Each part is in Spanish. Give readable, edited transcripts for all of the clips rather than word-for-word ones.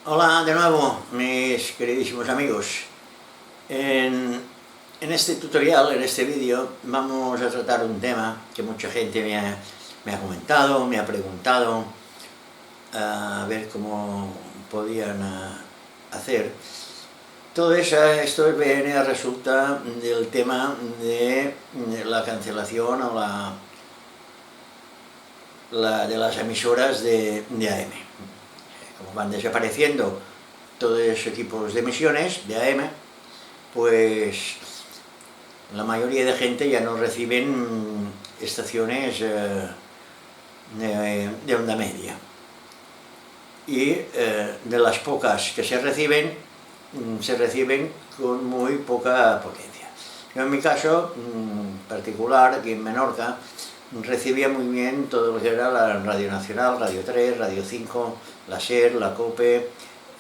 Hola de nuevo, mis queridísimos amigos. En, en este tutorial, en este vídeo, vamos a tratar un tema que mucha gente me ha comentado, me ha preguntado, a ver cómo podían hacer. Todo esto viene resulta del tema de la cancelación o de las emisoras de AM. Como van desapareciendo todos esos tipos de emisiones de AM, pues la mayoría de gente ya no reciben estaciones de onda media. Y de las pocas que se reciben con muy poca potencia. Yo en mi caso particular, aquí en Menorca, recibía muy bien todo lo que era la Radio Nacional, Radio 3, Radio 5, la SER, la COPE,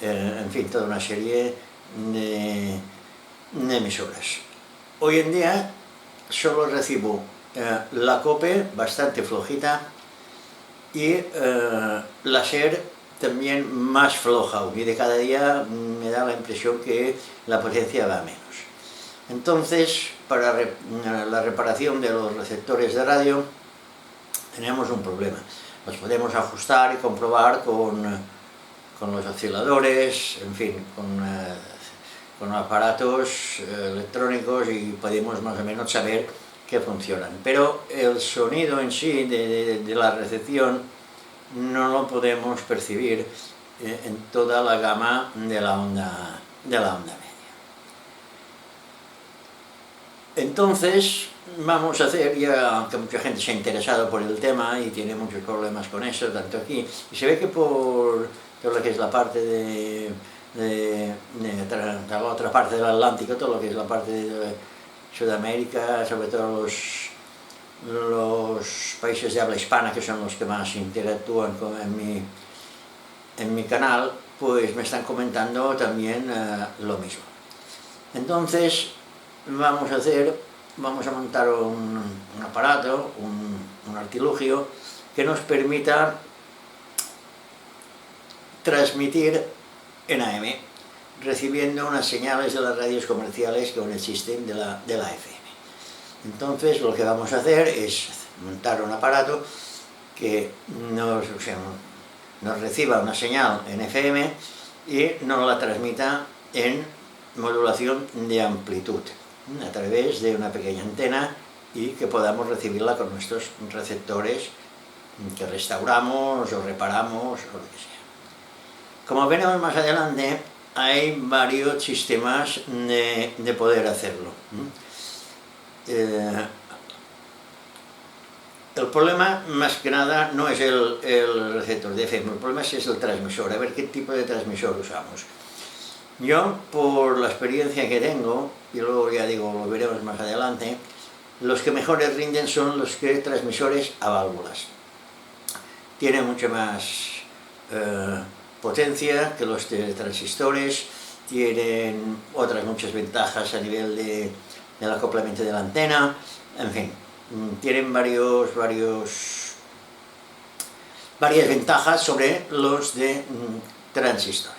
en fin, toda una serie de emisoras. Hoy en día solo recibo la COPE, bastante flojita, y la SER también más floja, y de cada día me da la impresión que la potencia va menos. Entonces, para la reparación de los receptores de radio tenemos un problema. Los podemos ajustar y comprobar con los osciladores, en fin, con aparatos electrónicos, y podemos más o menos saber que funcionan. Pero el sonido en sí de la recepción no lo podemos percibir en toda la gama de la onda media. Entonces vamos a hacer, ya que mucha gente se ha interesado por el tema y tiene muchos problemas con eso, tanto aquí, y se ve que por todo lo que es la parte de la otra parte del Atlántico, todo lo que es la parte de Sudamérica, sobre todo los países de habla hispana, que son los que más interactúan en mi canal, pues me están comentando también lo mismo. Entonces vamos a montar un aparato, un artilugio que nos permita transmitir en AM, recibiendo unas señales de las radios comerciales que aún existen de la FM. Entonces lo que vamos a hacer es montar un aparato que nos reciba una señal en FM y nos la transmita en modulación de amplitud a través de una pequeña antena, y que podamos recibirla con nuestros receptores que restauramos o reparamos o lo que sea. Como veremos más adelante, hay varios sistemas de poder hacerlo. El problema, más que nada, no es el receptor de FM, el problema es el transmisor, a ver qué tipo de transmisor usamos. Yo, por la experiencia que tengo, y luego ya digo, lo veremos más adelante, los que mejores rinden son los transmisores a válvulas. Tienen mucha más potencia que los de transistores, tienen otras muchas ventajas a nivel del acoplamiento de la antena, en fin, tienen varias ventajas sobre los de transistores.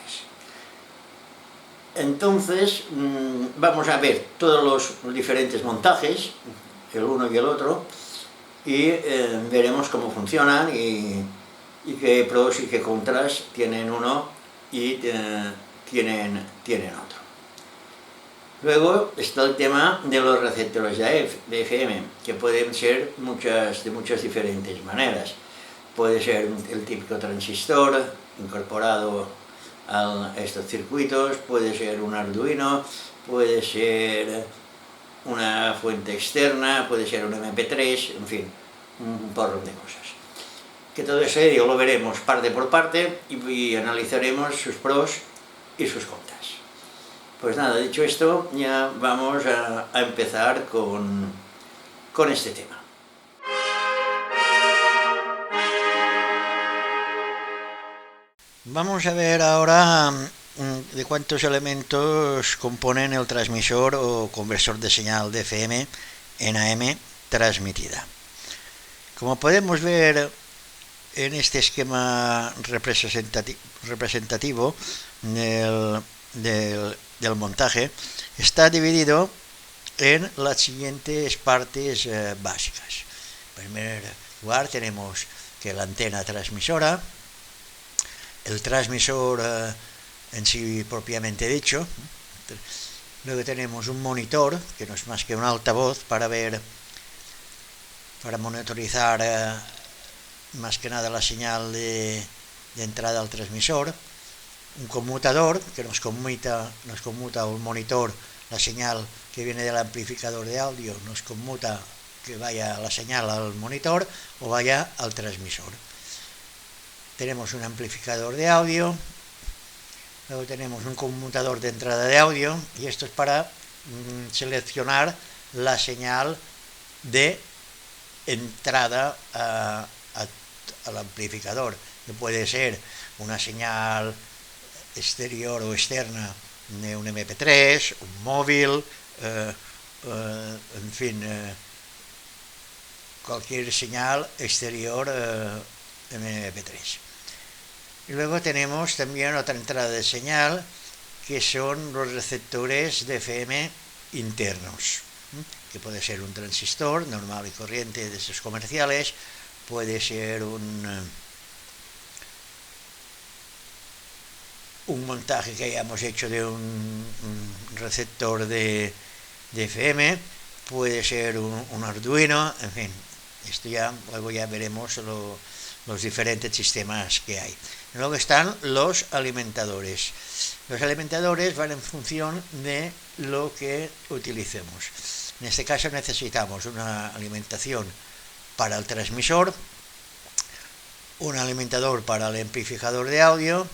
Entonces vamos a ver todos los diferentes montajes, el uno y el otro, y veremos cómo funcionan y qué pros y qué contras tienen uno y tienen otro. Luego está el tema de los receptores de FM, que pueden ser de muchas diferentes maneras. Puede ser el típico transistor incorporado a estos circuitos, puede ser un Arduino, puede ser una fuente externa, puede ser un MP3, en fin, un porrón de cosas. Que todo eso lo veremos parte por parte y analizaremos sus pros y sus contras. Pues nada, dicho esto, ya vamos a empezar con este tema. Vamos a ver ahora de cuántos elementos componen el transmisor o conversor de señal de FM en AM transmitida. Como podemos ver en este esquema representativo del montaje está dividido en las siguientes partes básicas. En primer lugar tenemos que la antena transmisora, el transmisor en sí propiamente dicho. Luego tenemos un monitor, que no es más que un altavoz para monitorizar más que nada la señal de entrada al transmisor. Un conmutador que nos conmuta un monitor la señal que viene del amplificador de audio, nos conmuta que vaya la señal al monitor o vaya al transmisor. Tenemos un amplificador de audio, luego tenemos un conmutador de entrada de audio, y esto es para seleccionar la señal de entrada al amplificador, que puede ser una señal exterior o externa de un MP3, un móvil, en fin, cualquier señal exterior en MP3. Y luego tenemos también otra entrada de señal, que son los receptores de FM internos, que puede ser un transistor normal y corriente de esos comerciales, puede ser un montaje que hayamos hecho de un receptor de FM, puede ser un Arduino, en fin, esto luego ya veremos los diferentes sistemas que hay. Luego están los alimentadores. Los alimentadores van en función de lo que utilicemos. En este caso necesitamos una alimentación para el transmisor, un alimentador para el amplificador de audio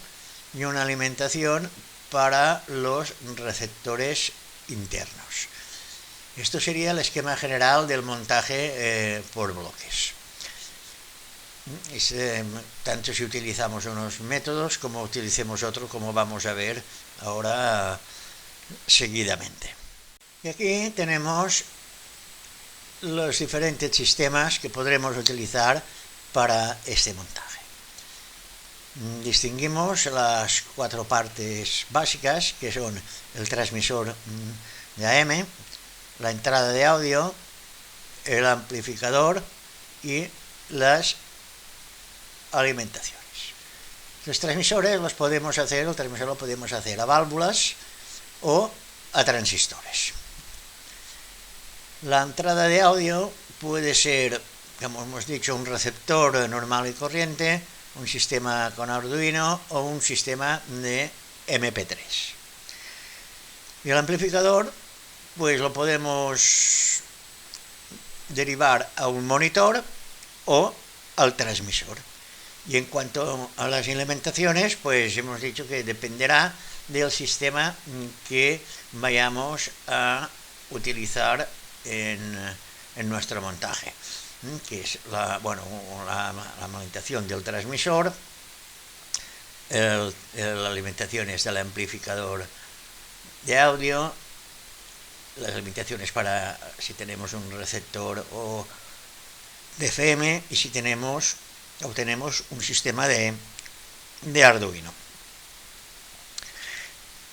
y una alimentación para los receptores internos. Esto sería el esquema general del montaje por bloques. Tanto si utilizamos unos métodos como utilicemos otros, como vamos a ver ahora seguidamente. Y aquí tenemos los diferentes sistemas que podremos utilizar para este montaje. Distinguimos las 4 partes básicas, que son el transmisor de AM, la entrada de audio, el amplificador y las alimentaciones. Los transmisores el transmisor lo podemos hacer a válvulas o a transistores. La entrada de audio puede ser, como hemos dicho, un receptor normal y corriente, un sistema con Arduino o un sistema de MP3. Y el amplificador, pues lo podemos derivar a un monitor o al transmisor. Y en cuanto a las alimentaciones, pues hemos dicho que dependerá del sistema que vayamos a utilizar en nuestro montaje, que es la alimentación del transmisor, la alimentación es del amplificador de audio, las alimentaciones para si tenemos un receptor o de FM y si tenemos un sistema de Arduino.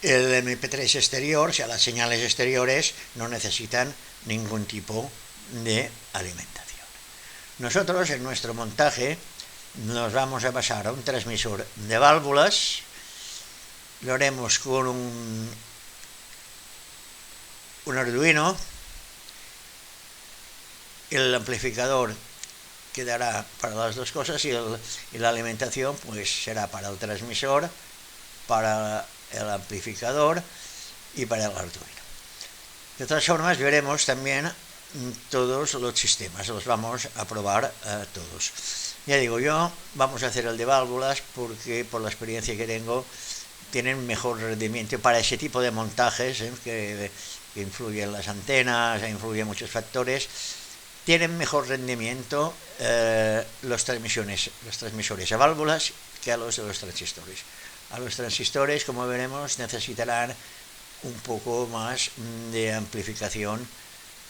El MP3 exterior, o sea, las señales exteriores no necesitan ningún tipo de alimentación. Nosotros en nuestro montaje nos vamos a basar a un transmisor de válvulas, lo haremos con un Arduino, el amplificador quedará para las dos cosas y la alimentación pues será para el transmisor, para el amplificador y para el Arduino. De todas formas veremos también todos los sistemas, los vamos a probar todos. Ya digo, vamos a hacer el de válvulas porque por la experiencia que tengo tienen mejor rendimiento para ese tipo de montajes que influyen las antenas, influyen muchos factores. Tienen mejor rendimiento los transmisores a válvulas que a los de los transistores. A los transistores, como veremos, necesitarán un poco más de amplificación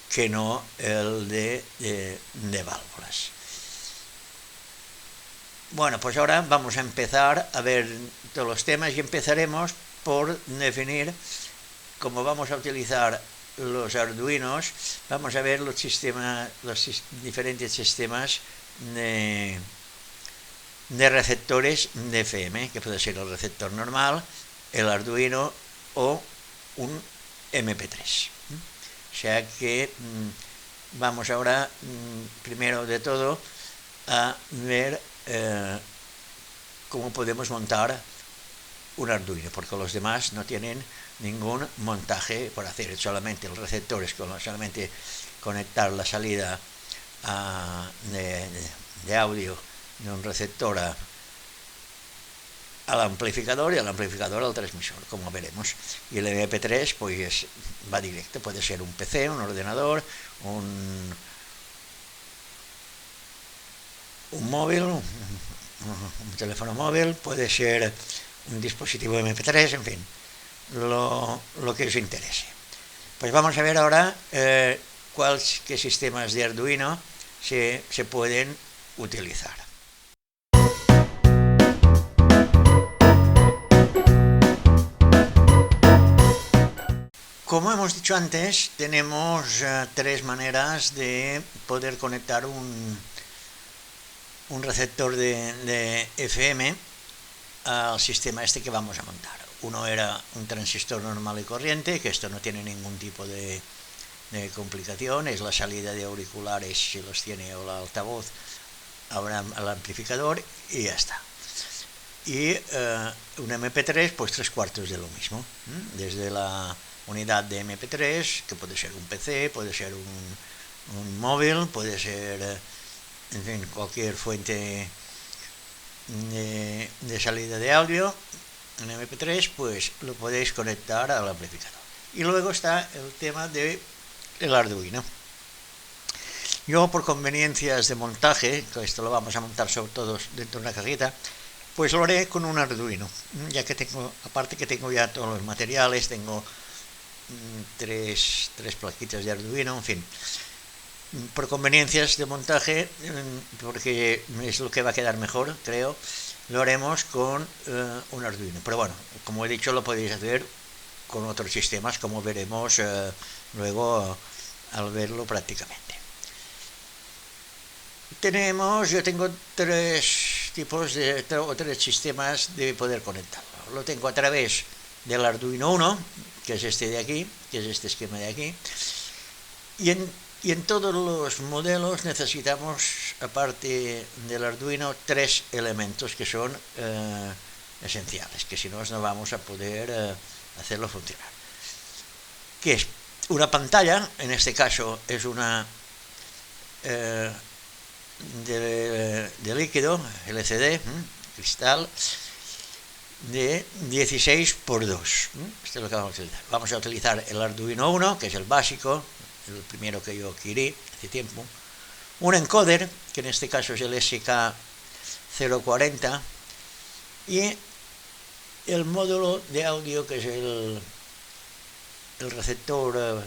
que no el de válvulas. Bueno, pues ahora vamos a empezar a ver todos los temas y empezaremos por definir cómo vamos a utilizar los Arduinos. Vamos a ver los diferentes sistemas de, de receptores de FM, que puede ser el receptor normal, el Arduino o un MP3. O sea que vamos ahora, primero de todo, a ver cómo podemos montar un Arduino, porque los demás no tienen ningún montaje por hacer, solamente el receptor es solamente conectar la salida de audio de un receptor al amplificador y al amplificador al transmisor, como veremos. Y el MP3 pues va directo, puede ser un PC, un ordenador, un móvil, un teléfono móvil, puede ser un dispositivo MP3, en fin, lo que os interese. Pues vamos a ver ahora qué sistemas de Arduino se pueden utilizar. Como hemos dicho antes, tenemos tres maneras de poder conectar un receptor de FM al sistema este que vamos a montar. Uno era un transistor normal y corriente, que esto no tiene ningún tipo de complicación, es la salida de auriculares si los tiene o el altavoz al amplificador y ya está. Y un MP3, pues 3/4 de lo mismo, desde la unidad de MP3, que puede ser un PC, puede ser un móvil, puede ser, en fin, cualquier fuente de salida de audio en MP3, pues lo podéis conectar al amplificador. Y luego está el tema del Arduino. Yo, por conveniencias de montaje, que esto lo vamos a montar sobre todo dentro de una cajita, pues lo haré con un Arduino, ya que tengo, aparte que tengo ya todos los materiales, tengo tres plaquitas de Arduino, en fin. Por conveniencias de montaje, porque es lo que va a quedar mejor, creo, lo haremos con un Arduino. Pero bueno, como he dicho, lo podéis hacer con otros sistemas, como veremos luego al verlo prácticamente. Yo tengo tres sistemas de poder conectarlo. Lo tengo a través del Arduino 1, que es este de aquí, que es este esquema de aquí, y en todos los modelos necesitamos, aparte del Arduino, tres elementos que son esenciales, que si no vamos a poder hacerlo funcionar. Que es una pantalla, en este caso es una de líquido, LCD, cristal, de 16x2. Esto es lo que vamos a utilizar. Vamos a utilizar el Arduino 1, que es el básico, el primero que yo adquirí hace tiempo. Un encoder, que en este caso es el SK040, y el módulo de audio, que es el receptor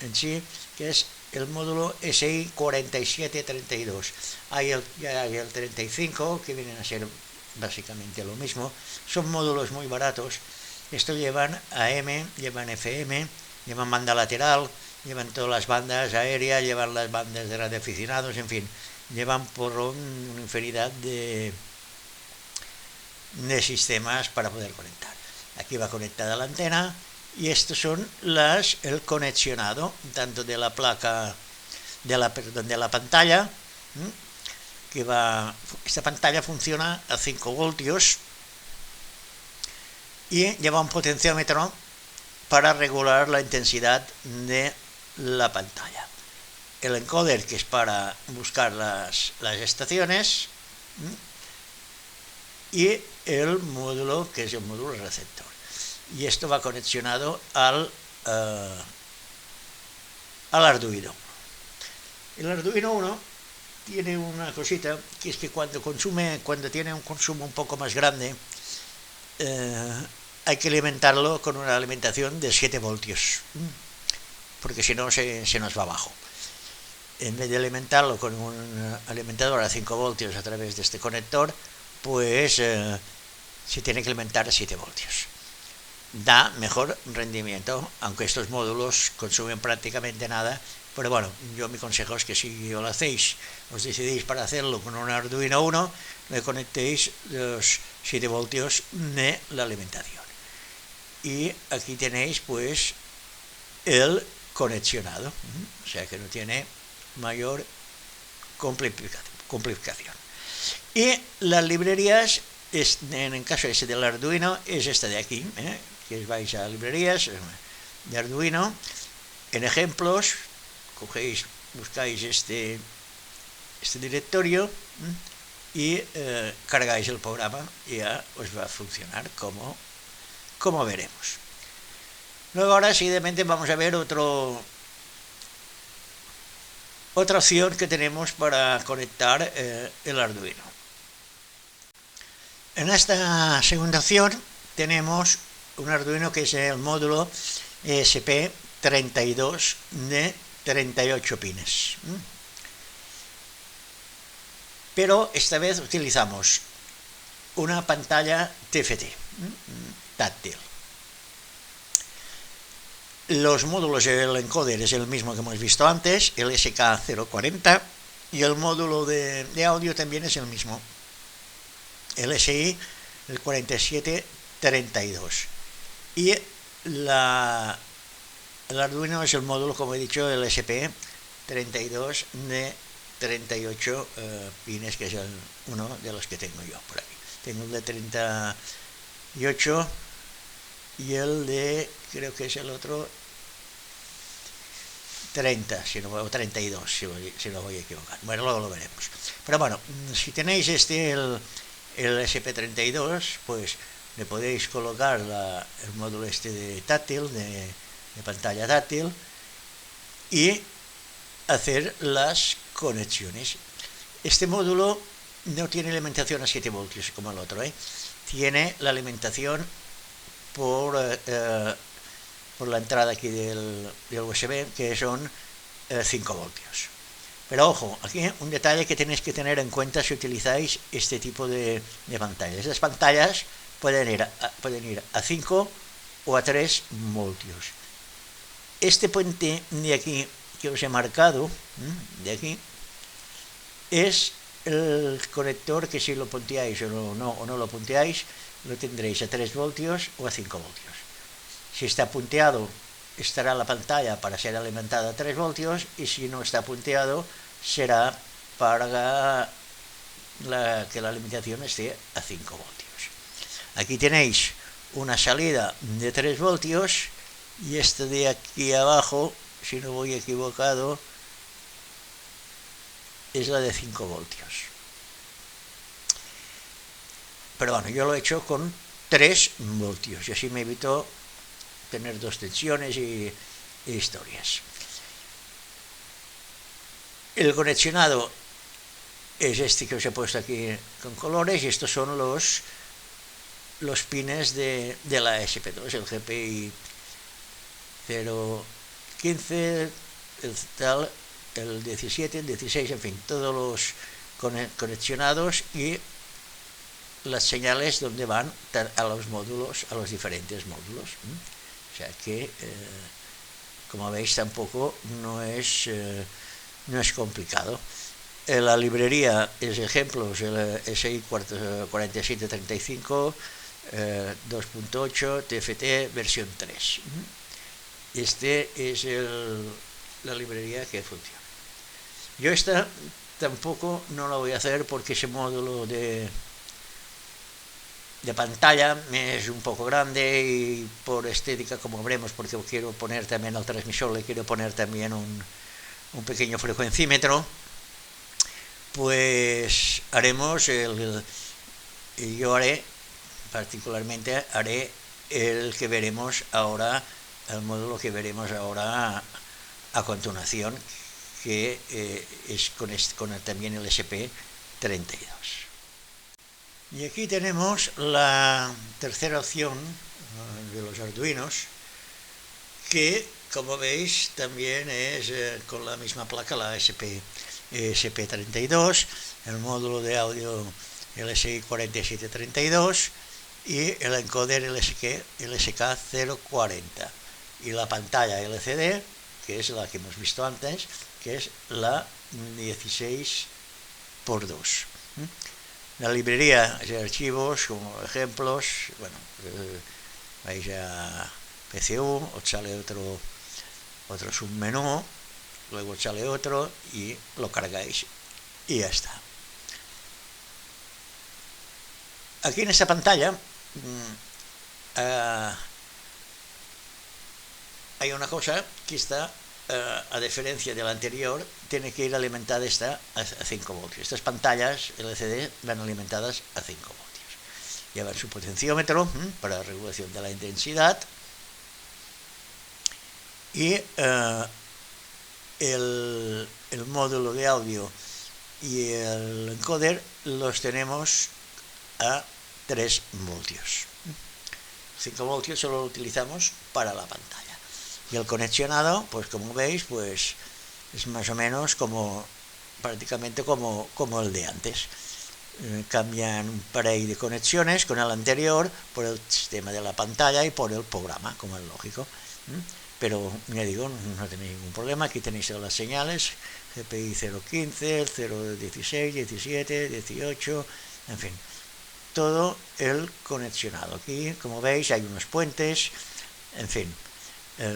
en sí, que es el módulo SI4732. Hay el 35, que vienen a ser básicamente lo mismo. Son módulos muy baratos. Estos llevan AM, llevan FM, llevan banda lateral, llevan todas las bandas aéreas, llevan las bandas de radioaficionados, en fin, llevan por una infinidad de sistemas para poder conectar. Aquí va conectada la antena y estos son el conexionado tanto de la placa de la pantalla, esta pantalla funciona a 5 voltios y lleva un potenciómetro para regular la intensidad de la pantalla. El encoder, que es para buscar las estaciones, y el módulo, que es el módulo receptor. Y esto va conexionado al Arduino. El Arduino 1 tiene una cosita, que es que cuando tiene un consumo un poco más grande, hay que alimentarlo con una alimentación de 7 voltios, porque si no se nos va abajo. en vez de alimentarlo con un alimentador a 5 voltios a través de este conector, pues se tiene que alimentar a 7 voltios. Da mejor rendimiento, aunque estos módulos consumen prácticamente nada, pero bueno, yo mi consejo es que si lo hacéis, os decidís para hacerlo con un Arduino Uno, le conectéis los 7 voltios de la alimentación. Y aquí tenéis pues el conexionado, o sea que no tiene mayor complicación. Y las librerías, en el caso ese del Arduino, es esta de aquí, que vais a librerías de Arduino, en ejemplos, buscáis este directorio y cargáis el programa y ya os va a funcionar como veremos. Luego ahora seguidamente vamos a ver otra opción que tenemos para conectar el Arduino. En esta segunda opción tenemos un Arduino que es el módulo ESP32 de 38 pines. Pero esta vez utilizamos una pantalla TFT, táctil. Los módulos del encoder es el mismo que hemos visto antes, el SK040, y el módulo de audio también es el mismo, el SI, el 4732. Y el Arduino es el módulo, como he dicho, el SP32 de 38 pines, que es uno de los que tengo yo por aquí. Tengo el de 38 y el de, creo que es el otro, 30, o 32, si no voy a equivocar. Bueno, luego lo veremos. Pero bueno, si tenéis el SP32, pues le podéis colocar el módulo de táctil, de pantalla táctil, y hacer las conexiones. Este módulo no tiene alimentación a 7 voltios como el otro, tiene la alimentación por la entrada aquí del USB, que son 5 voltios. Pero ojo, aquí un detalle que tenéis que tener en cuenta si utilizáis este tipo de pantallas. Las pantallas pueden ir a 5 o a 3 voltios. Este puente de aquí que os he marcado, de aquí, es el conector que si lo punteáis o no lo punteáis, lo tendréis a 3 voltios o a 5 voltios. Si está punteado, estará la pantalla para ser alimentada a 3 voltios, y si no está punteado, será para que la alimentación esté a 5 voltios. Aquí tenéis una salida de 3 voltios, y esta de aquí abajo, si no voy equivocado, es la de 5 voltios. Pero bueno, yo lo he hecho con 3 voltios, y así me evito tener 2 tensiones y historias. El conexionado es este que os he puesto aquí con colores, y estos son los pines de la SP2, el GPI 015, el 17, el 16, en fin, todos los conexionados y las señales donde van a los módulos, a los diferentes módulos. O sea que, como veis, tampoco no es complicado. La librería es ejemplos, el SI 4735 2.8 TFT versión 3. Este es la librería que funciona. Yo esta tampoco no la voy a hacer porque ese módulo de pantalla me es un poco grande, y por estética, como veremos, porque quiero poner también al transmisor, le quiero poner también un pequeño frecuencímetro, pues particularmente haré el que veremos ahora, el módulo que veremos ahora a continuación, que es con también el SP32. Y aquí tenemos la tercera opción de los Arduinos, que como veis, también es con la misma placa, la ESP32, el módulo de audio LSI4732 y el encoder LSK040 y la pantalla LCD, que es la que hemos visto antes, que es la 16x2. La librería de archivos como ejemplos, bueno, vais a PCU, os sale otro submenú, luego os sale otro y lo cargáis y ya está. Aquí en esta pantalla hay una cosa que está, a diferencia de la anterior, tiene que ir alimentada esta a 5 voltios. Estas pantallas LCD van alimentadas a 5 voltios. Llevan su potenciómetro para regulación de la intensidad y el módulo de audio y el encoder los tenemos a 3 voltios. 5 voltios solo lo utilizamos para la pantalla. Y el conexionado, pues como veis, pues es más o menos prácticamente como el de antes. Cambian un par de conexiones con el anterior por el sistema de la pantalla y por el programa, como es lógico. Pero ya digo, no tenéis ningún problema. Aquí tenéis todas las señales: GPI 015, 016, 17, 18, en fin, todo el conexionado. Aquí, como veis, hay unos puentes, en fin.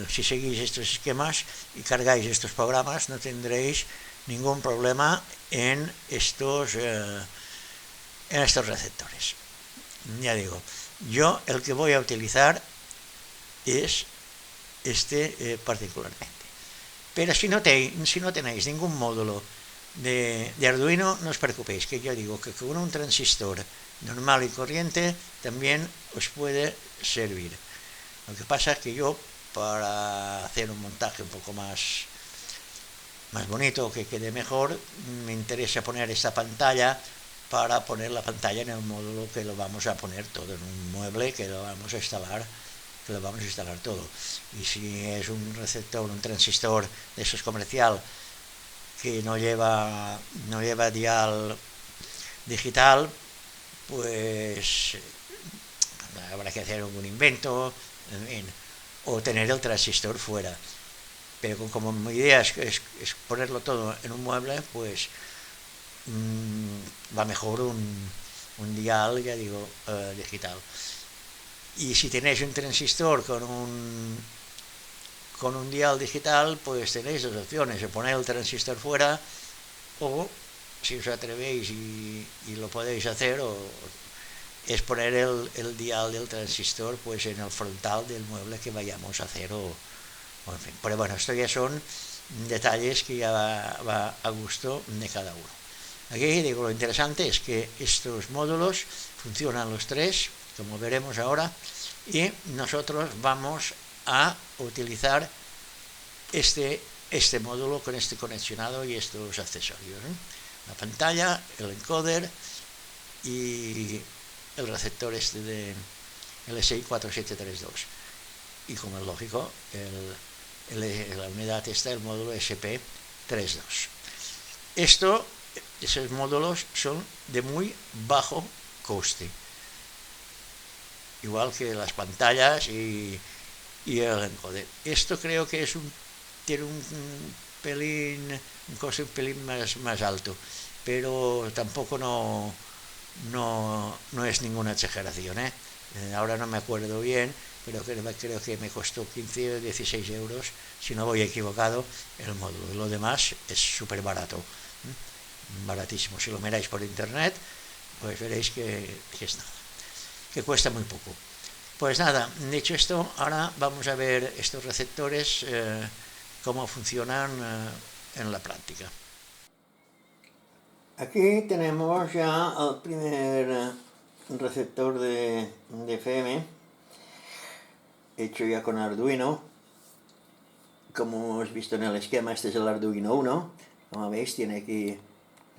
Si seguís estos esquemas y cargáis estos programas, no tendréis ningún problema en estos receptores. Ya digo, yo el que voy a utilizar es este particularmente. Pero si no tenéis ningún módulo de Arduino, no os preocupéis, que yo digo que con un transistor normal y corriente también os puede servir. Lo que pasa es que yo, para hacer un montaje un poco más bonito, que quede mejor, me interesa poner esta pantalla para poner la pantalla en el módulo que lo vamos a poner todo, en un mueble que lo vamos a instalar todo. Y si es un receptor, un transistor de esos comercial que no lleva dial digital, pues habrá que hacer algún invento, en fin, o tener el transistor fuera. Pero como mi idea es ponerlo todo en un mueble, pues va mejor un dial, ya digo, digital. Y si tenéis un transistor con un dial digital, pues tenéis dos opciones: o poner el transistor fuera, o si os atrevéis y lo podéis hacer, es poner el dial del transistor pues en el frontal del mueble que vayamos a hacer, en fin. Pero bueno, esto ya son detalles que ya va a gusto de cada uno. Aquí digo, lo interesante es que estos módulos funcionan los tres, como veremos ahora, y nosotros vamos a utilizar este módulo con este conexionado y estos accesorios, la pantalla, el encoder y el receptor de LSI4732, y como es lógico, la unidad el módulo SP32. Esos módulos son de muy bajo coste, igual que las pantallas y el encoder. Esto creo que tiene un coste un pelín más alto, pero tampoco no es ninguna exageración, ahora no me acuerdo bien, pero creo que me costó 15 o 16 euros, si no voy equivocado, el módulo. Lo demás es súper barato, baratísimo. Si lo miráis por internet, pues veréis que es nada, que cuesta muy poco. Pues nada, dicho esto, ahora vamos a ver estos receptores, cómo funcionan en la práctica. Aquí tenemos ya el primer receptor de FM, hecho ya con Arduino. Como hemos visto en el esquema, este es el Arduino 1. Como veis, tiene aquí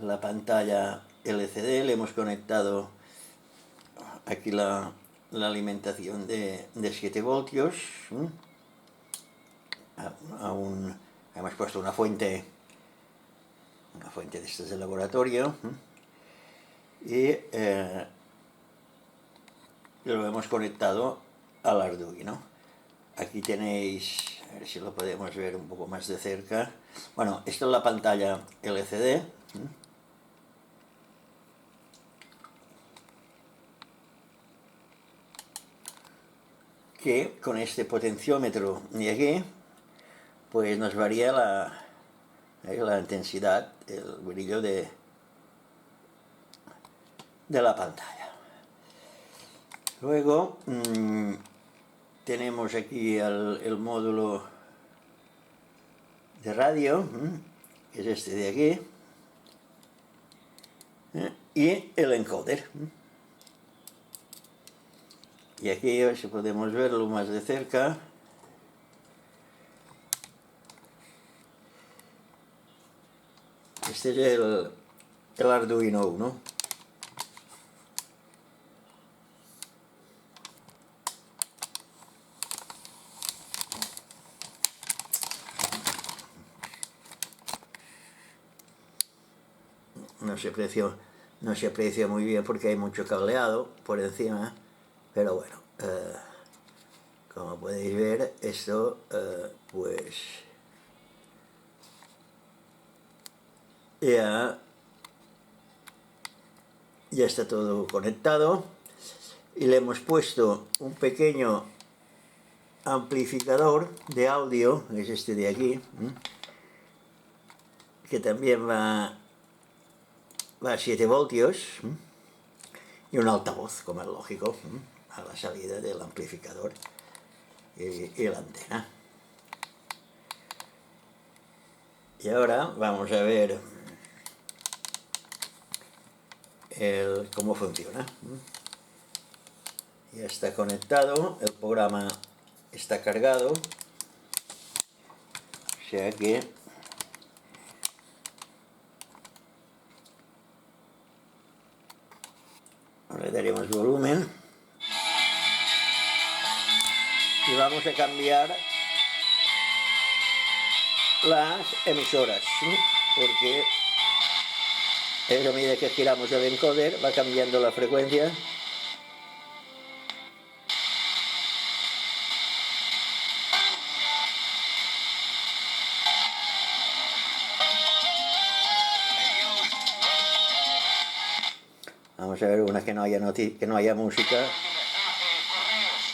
la pantalla LCD, le hemos conectado aquí la alimentación de 7 voltios. hemos puesto una fuente de estas de laboratorio, y lo hemos conectado al Arduino. Aquí tenéis, a ver si lo podemos ver un poco más de cerca. Bueno, esto es la pantalla LCD. Que con este potenciómetro de aquí, pues nos varía la intensidad, el brillo de la pantalla. Luego tenemos aquí el módulo de radio, que es este de aquí, y el encoder. Y aquí, a ver si podemos verlo más de cerca. Este es el Arduino Uno. No se aprecia muy bien porque hay mucho cableado por encima, pero bueno, como podéis ver, esto pues ya está todo conectado, y le hemos puesto un pequeño amplificador de audio, que es este de aquí, que también va a 7 voltios, y un altavoz, como es lógico, a la salida del amplificador y la antena. Y ahora vamos a ver cómo funciona. Ya está conectado, el programa está cargado, o sea que le daremos volumen y vamos a cambiar las emisoras, porque a medida que giramos el encoder va cambiando la frecuencia. Vamos a ver una que no haya música.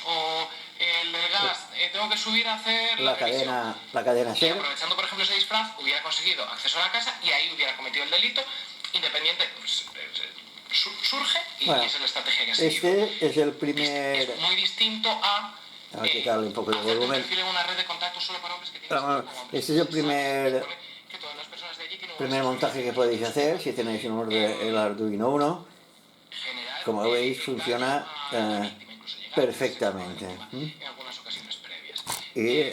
O el del gas, tengo que subir a hacer la cadena y SER. aprovechando, por ejemplo, ese disfraz, hubiera conseguido acceso a la casa y ahí hubiera cometido el delito, independiente, pues, surge y Bueno, esa es la estrategia que ha seguido. Este es el primer... Es muy distinto a... Vamos a quitarle un poco de volumen. Perfil en una red de contactos solo para hombres que tienen Este es el primer montaje que podéis hacer si tenéis el Arduino Uno. Como veis, funciona perfectamente. Y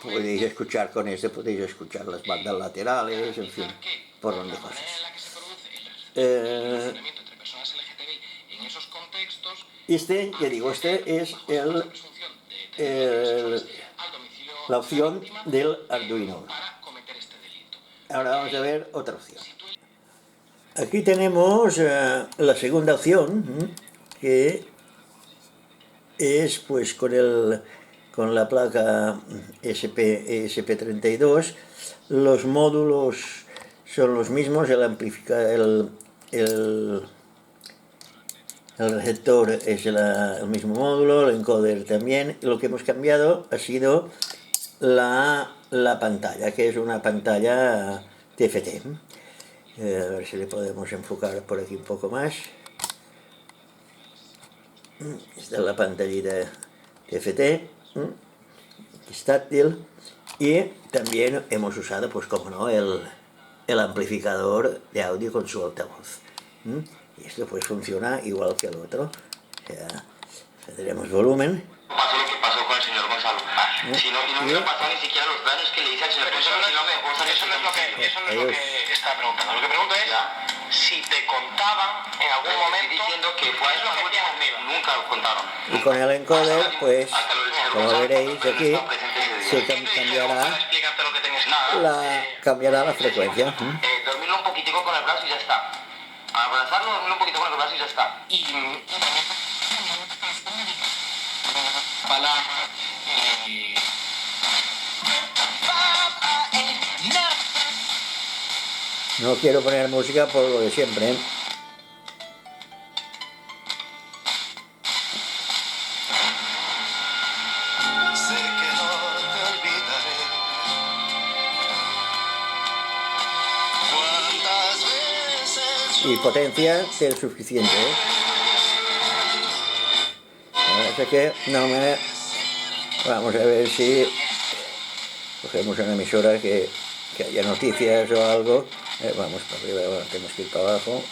podéis escuchar con este, podéis escuchar las bandas laterales, en fin, por donde cosas. Este, ya digo, este es la opción del Arduino. Ahora vamos a ver otra opción. Aquí tenemos la segunda opción, que es pues con la placa ESP32. Los módulos son los mismos, el receptor es el mismo módulo, el encoder también. Lo que hemos cambiado ha sido la pantalla, que es una pantalla TFT. A ver si le podemos enfocar por aquí un poco más. Esta es la pantallita TFT, es táctil, y también hemos usado, pues como no, el amplificador de audio con su altavoz. Y esto pues funciona igual que el otro. O sea, tendremos volumen. Pasó lo que pasó con el señor Gonzalo. Si no, y no me pasó ni siquiera los daños que le hice al señor Gonzalo. Eso no es lo que está preguntando. Lo que pregunto es si te contaban en algún momento. Diciendo que fue a eso nunca lo contaron. Y con el encoder, pues, como veréis aquí, se cambiará la frecuencia. Dormirlo un poquitico con el brazo y ya está. Abrazarlo, dormirlo un poquito con el brazo y ya está. Y también palabra No quiero poner música por lo de siempre, ¿eh? Sé que no te olvidaré. ¿Cuántas veces Y potencia es suficiente, ¿eh? Así que no me... Vamos a ver si cogemos una emisora que haya noticias o algo. Vamos para arriba, bueno, tenemos que ir para abajo.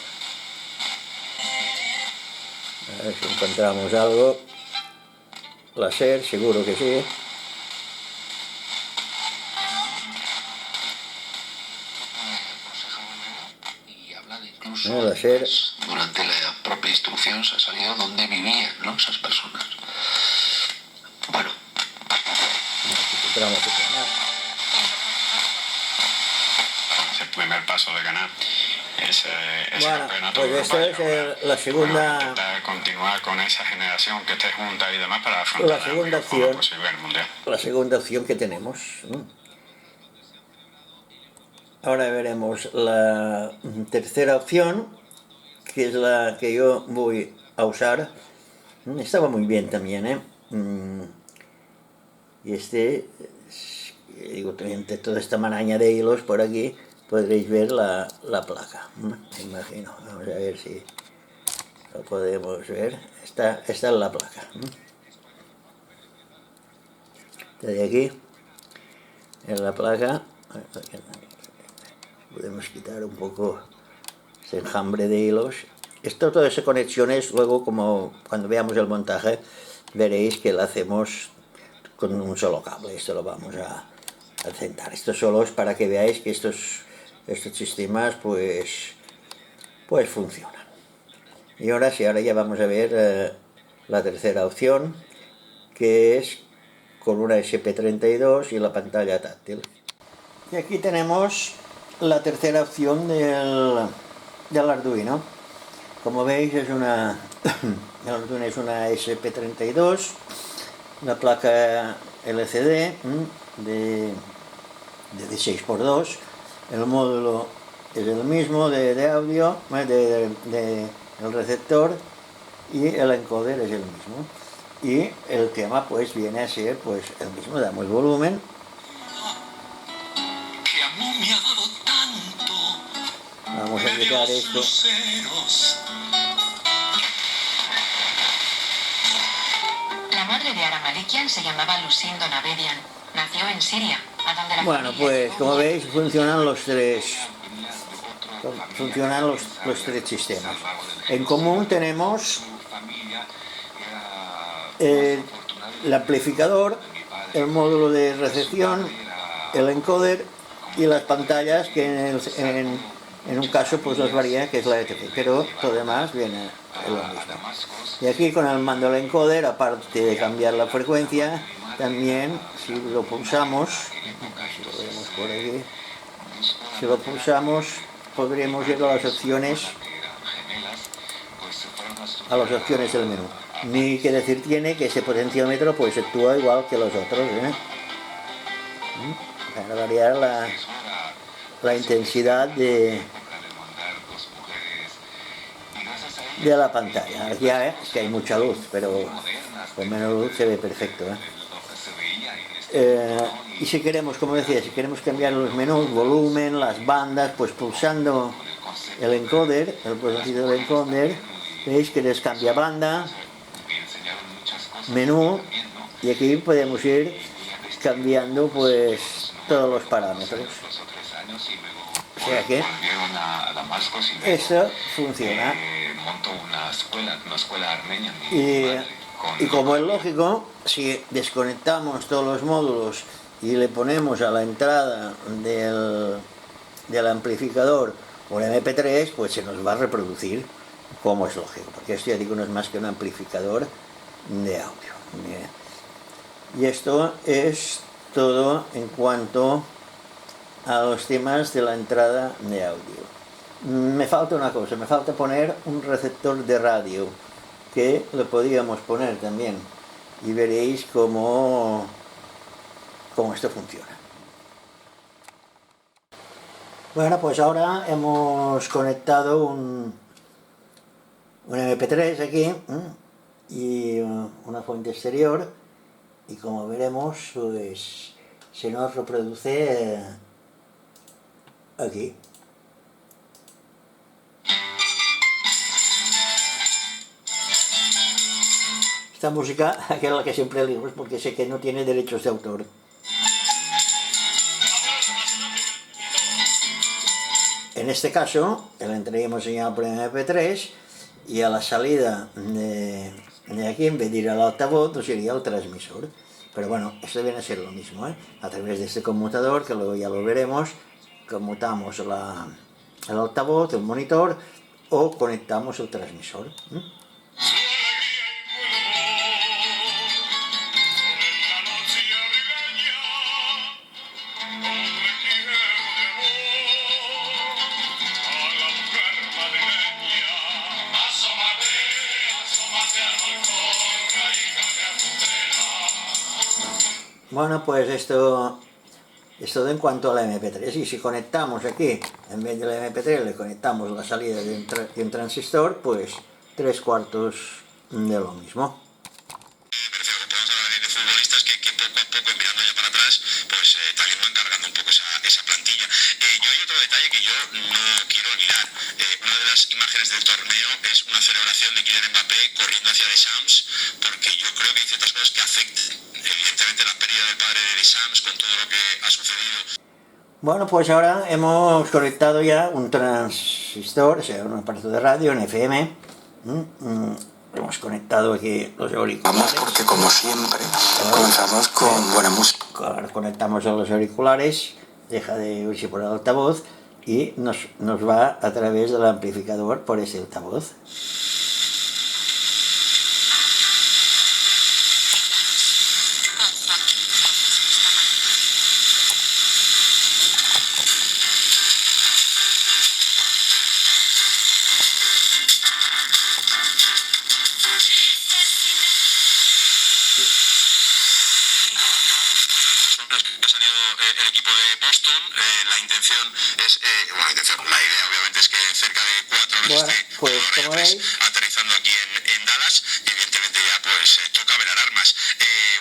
A ver si encontramos algo. La SER, seguro que sí. Y habla de incluso La SER. durante la propia instrucción se ha salido dónde vivían, ¿no?, esas personas. Bueno, Encontramos el canal. El primer paso de ganar ese Bueno, campeonato pues de esta Europa, es la segunda... intentar continuar con esa generación que esté junta y demás para afrontar La segunda mejor forma opción. posible el mundial. La segunda opción que tenemos. Ahora veremos la tercera opción, que es la que yo voy a usar. Estaba muy bien también, ¿eh? Y digo, entre toda esta maraña de hilos por aquí, podréis ver la placa. Me imagino. Vamos a ver si lo podemos ver. Esta es la placa. De aquí, en la placa, podemos quitar un poco ese enjambre de hilos. Todas esas conexiones, luego, como cuando veamos el montaje, veréis que lo hacemos con un solo cable. Esto lo vamos a centrar. Esto solo es para que veáis que estos sistemas pues funcionan. Y ahora sí, ahora ya vamos a ver la tercera opción, que es con una SP32 y la pantalla táctil. Y aquí tenemos la tercera opción del Arduino. Como veis, el Arduino es una SP32, una placa LCD de 16x2. El módulo es el mismo de audio, el receptor, y el encoder es el mismo. Y el tema pues viene a ser pues el mismo. Damos volumen. que a mí me ha dado tanto. Vamos a quitar esto. La madre de Ara Malikian se llamaba Lucindo Nabedian. Nació en Siria, a donde la Bueno, familia pues estuvo como muy- veis funcionan los tres sistemas. En común tenemos el amplificador, el módulo de recepción, el encoder y las pantallas, que en un caso pues nos varía, que es la ETP, pero todo demás viene en lo mismo. Y aquí con el mando del encoder, aparte de cambiar la frecuencia, también si lo pulsamos, si lo vemos por aquí, si lo pulsamos podremos ir a las opciones del menú. Ni que decir tiene que ese potenciómetro pues actúa igual que los otros, para variar la intensidad de la pantalla. Ya es que hay mucha luz, pero con menos luz se ve perfecto. Y si queremos, como decía, si queremos cambiar los menús, volumen, las bandas, pues pulsando el encoder, el botoncito del encoder, veis que les cambia banda, menú, y aquí podemos ir cambiando pues todos los parámetros. O sea que eso funciona. Montó una escuela armenia. Y como es lógico, si desconectamos todos los módulos y le ponemos a la entrada del amplificador un MP3, pues se nos va a reproducir, como es lógico, porque esto ya digo no es más que un amplificador de audio. Y esto es todo en cuanto a los temas de la entrada de audio. Me falta una cosa, me falta poner un receptor de radio, que lo podríamos poner también, y veréis cómo esto funciona. Bueno, pues ahora hemos conectado un MP3 aquí y una fuente exterior, y como veremos, pues se nos reproduce aquí. Esta música, que es la que siempre elegimos porque sé que no tiene derechos de autor. En este caso, la entraríamos señal por MP3 y a la salida de aquí, en vez de ir al altavoz, nos iría al transmisor. Pero bueno, esto viene a ser lo mismo, ¿eh? A través de este conmutador, que luego ya lo veremos, conmutamos el altavoz, el monitor, o conectamos el transmisor. Bueno, pues esto es todo en cuanto a la MP3, y si conectamos aquí, en vez de la MP3 le conectamos la salida de un transistor, pues 3/4 de lo mismo. Me refiero que podemos hablar de futbolistas que poco a poco, mirando ya para atrás, pues también van cargando un poco esa plantilla. Yo hay otro detalle que yo no quiero olvidar. Una de las imágenes del torneo es una celebración de Kylian Mbappé corriendo hacia Deschamps, porque yo creo que hay ciertas cosas que afectan, evidentemente, la pérdida del padre de Deschamps con todo lo que ha sucedido. Bueno, pues ahora hemos conectado ya un transistor, o sea, un aparato de radio, un FM. Hemos conectado aquí los auriculares. Vamos, porque como siempre comenzamos con buena música. Ahora conectamos a los auriculares, deja de oírse por el altavoz y nos va a través del amplificador por ese altavoz. La idea obviamente es que cerca de 4 horas bueno, pues como veis, aterrizando aquí en Dallas, y evidentemente ya pues toca velar armas.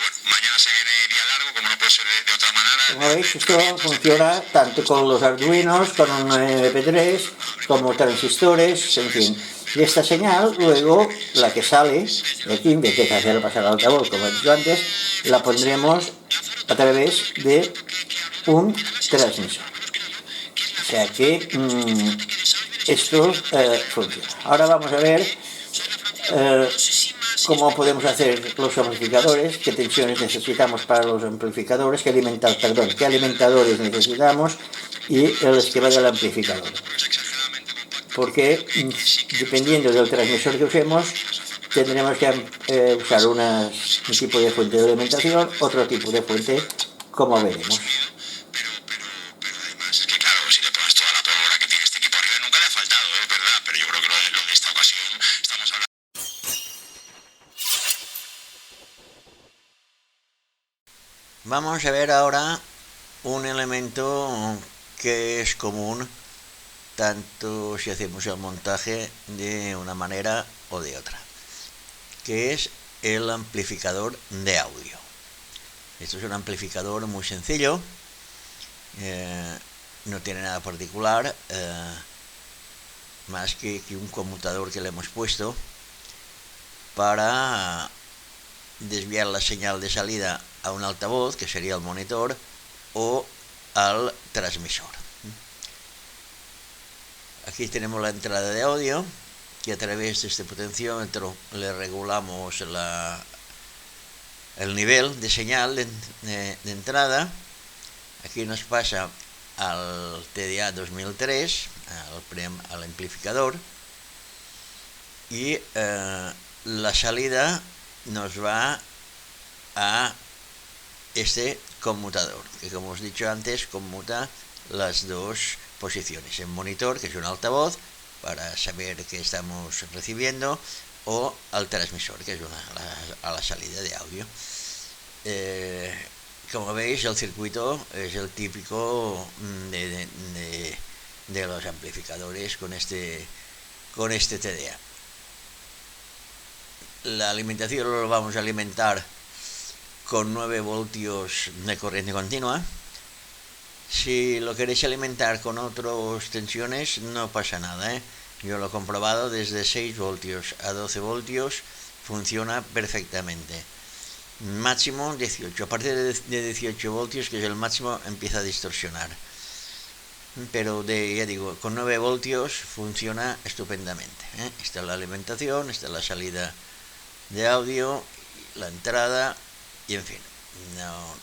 Bueno, mañana se viene día largo, como no puede ser de otra manera. Como veis, esto funciona tanto con los Arduinos, con un MP3, como transistores, en fin. Y esta señal, luego, la que sale de aquí, en vez de hacer pasar al altavoz, como he dicho antes, la pondremos a través de un transmisor. O sea que esto funciona. Ahora vamos a ver cómo podemos hacer los amplificadores, qué tensiones necesitamos para los amplificadores, qué alimentadores necesitamos y el esquema del amplificador. Porque dependiendo del transmisor que usemos, tendremos que usar un tipo de fuente de alimentación, otro tipo de fuente, como veremos. Vamos a ver ahora un elemento que es común tanto si hacemos el montaje de una manera o de otra, que es el amplificador de audio. Esto es un amplificador muy sencillo, no tiene nada particular, más que un conmutador que le hemos puesto para desviar la señal de salida a un altavoz, que sería el monitor, o al transmisor. Aquí tenemos la entrada de audio, que a través de este potenciómetro le regulamos el nivel de señal de entrada. Aquí nos pasa al TDA 2003, al amplificador, y la salida nos va a este conmutador, que como os he dicho antes, conmuta las dos posiciones, el monitor, que es un altavoz, para saber qué estamos recibiendo, o al transmisor, que es a la salida de audio. Como veis, el circuito es el típico de los amplificadores con este TDA. La alimentación lo vamos a alimentar con 9 voltios de corriente continua. Si lo queréis alimentar con otras tensiones, no pasa nada, ¿eh? Yo lo he comprobado, desde 6 voltios a 12 voltios funciona perfectamente. Máximo 18, a partir de 18 voltios, que es el máximo, empieza a distorsionar. Pero ya digo, con 9 voltios funciona estupendamente, ¿eh? Esta es la alimentación, esta es la salida de audio, la entrada, y en fin,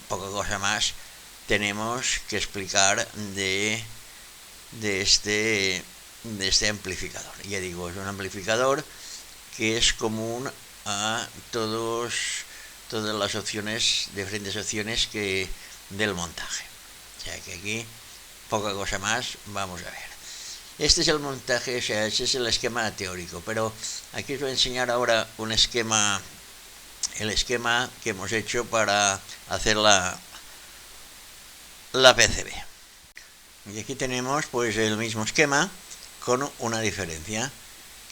poca cosa más tenemos que explicar de este amplificador. Ya digo, es un amplificador que es común a todas las opciones, diferentes opciones del montaje. O sea que aquí poca cosa más vamos a ver. Este es el montaje, o sea, ese es el esquema teórico, pero aquí os voy a enseñar ahora el esquema que hemos hecho para hacer la PCB. Y aquí tenemos pues el mismo esquema con una diferencia,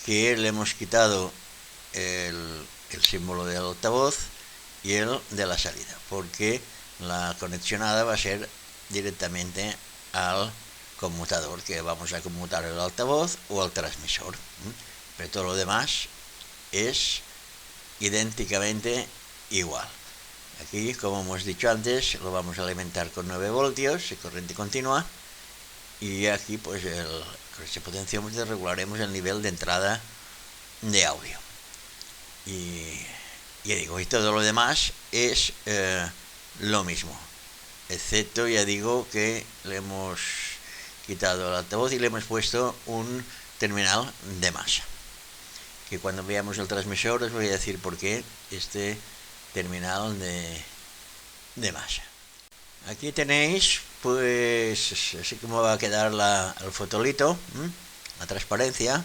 que le hemos quitado el símbolo del altavoz y el de la salida, porque la conexionada va a ser directamente al conmutador, que vamos a conmutar el altavoz o al transmisor, pero todo lo demás es idénticamente igual. Aquí, como hemos dicho antes, lo vamos a alimentar con 9 voltios de corriente continua, y aquí pues con este potenciómetro regularemos el nivel de entrada de audio. Y ya digo, y todo lo demás es lo mismo, excepto, ya digo, que le hemos quitado el altavoz y le hemos puesto un terminal de masa, que cuando veamos el transmisor os voy a decir por qué este terminal de masa. Aquí tenéis pues así como va a quedar el fotolito, la transparencia,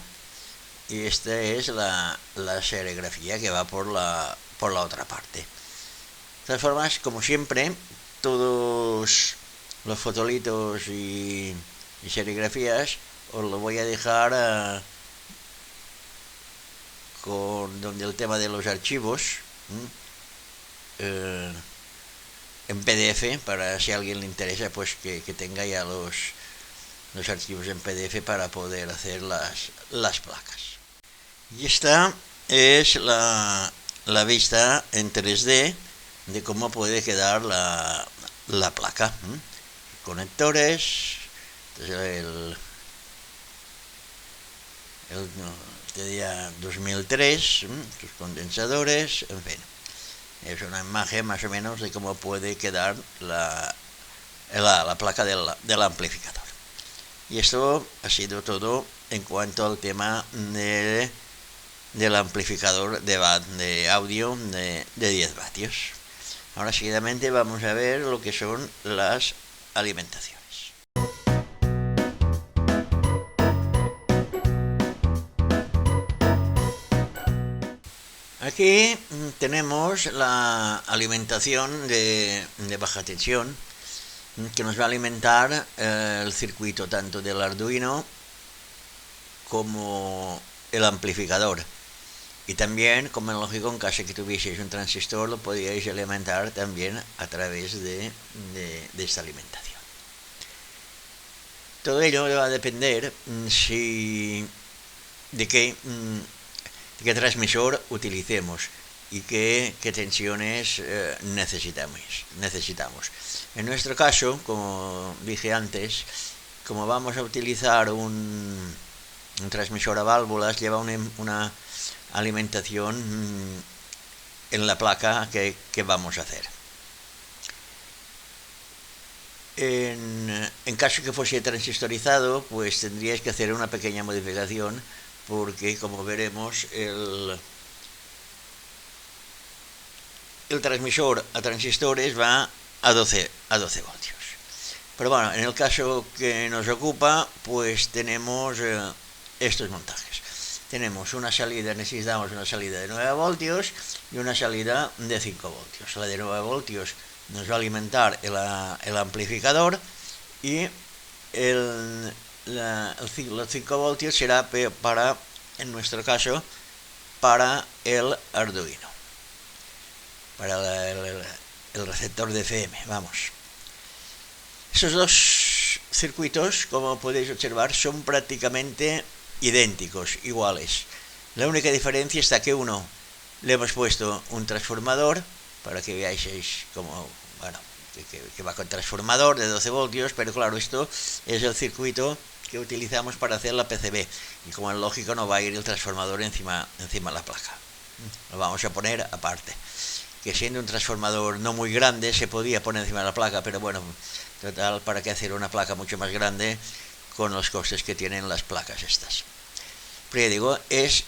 y esta es la serigrafía que va por la otra parte. De todas formas, como siempre, todos los fotolitos y serigrafías os lo voy a dejar con donde el tema de los archivos en PDF, para si a alguien le interesa, pues que tenga ya los archivos en PDF para poder hacer las placas. Y esta es la vista en 3D de cómo puede quedar la placa. Conectores, el día 2003, sus condensadores, en fin. Es una imagen más o menos de cómo puede quedar la placa del amplificador. Y esto ha sido todo en cuanto al tema del amplificador de audio de 10 vatios. Ahora seguidamente vamos a ver lo que son las alimentaciones. Aquí tenemos la alimentación de baja tensión, que nos va a alimentar el circuito tanto del Arduino como el amplificador. Y también, como es lógico, en caso que tuvieseis un transistor, lo podríais alimentar también a través de esta alimentación. Todo ello va a depender de qué transmisor utilicemos y qué tensiones necesitamos. En nuestro caso, como dije antes, como vamos a utilizar un transmisor a válvulas, lleva una alimentación en la placa que vamos a hacer. En caso que fuese transistorizado, pues tendríais que hacer una pequeña modificación, porque como veremos el transmisor a transistores va a 12 voltios. Pero bueno, en el caso que nos ocupa, pues tenemos estos montajes. Tenemos una salida, necesitamos una salida de 9 voltios y una salida de 5 voltios. La de 9 voltios nos va a alimentar el amplificador y los 5 voltios será para, en nuestro caso, para el Arduino, para el receptor de FM, vamos. Esos dos circuitos, como podéis observar, son prácticamente idénticos, iguales. La única diferencia está que uno le hemos puesto un transformador, para que veáis como, bueno, que va con transformador de 12 voltios, pero claro, esto es el circuito que utilizamos para hacer la PCB, y como es lógico no va a ir el transformador encima de la placa, lo vamos a poner aparte, que siendo un transformador no muy grande se podía poner encima de la placa, pero bueno, total, para qué hacer una placa mucho más grande con los costes que tienen las placas estas. Pero ya digo, es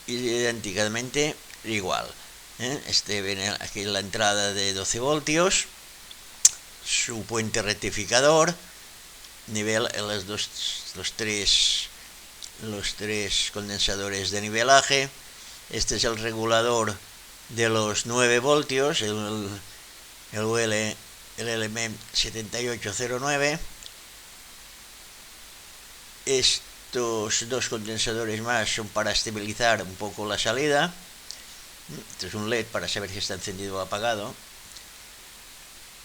idénticamente igual, viene aquí la entrada de 12 voltios, su puente rectificador, nivel los tres condensadores de nivelaje. Este es el regulador de los 9 voltios, el LM 7809. Estos dos condensadores más son para estabilizar un poco la salida. Esto es un LED para saber si está encendido o apagado.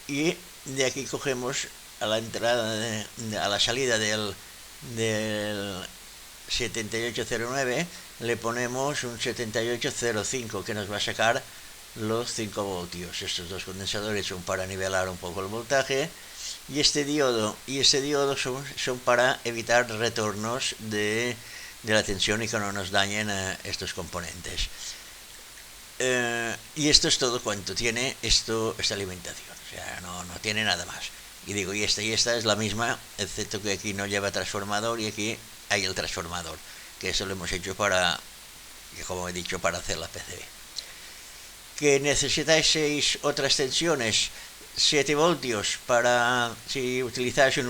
Y de aquí cogemos a la entrada, a la salida del 7809, le ponemos un 7805 que nos va a sacar los 5 voltios. Estos dos condensadores son para nivelar un poco el voltaje, y este diodo son para evitar retornos de la tensión y que no nos dañen estos componentes. Y esto es todo cuanto tiene esta alimentación, o sea, no tiene nada más. Y digo, y esta es la misma, excepto que aquí no lleva transformador y aquí hay el transformador, que eso lo hemos hecho para, como he dicho, para hacer la PCB. Que necesitáis 6 otras tensiones, 7 voltios, para, si utilizáis un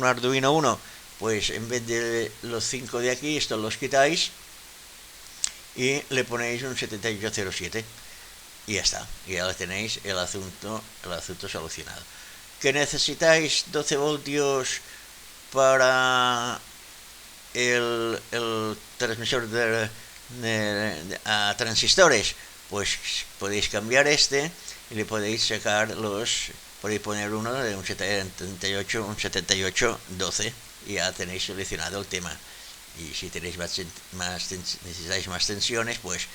Arduino Uno, pues en vez de los 5 de aquí, estos los quitáis y le ponéis un 7807 y ya está, y ya tenéis el asunto solucionado. Que necesitáis 12 voltios para el transmisor a transistores, pues podéis cambiar y le podéis sacar podéis poner uno de un 7812 y ya tenéis solucionado el tema. Y si tenéis necesitáis más tensiones, pues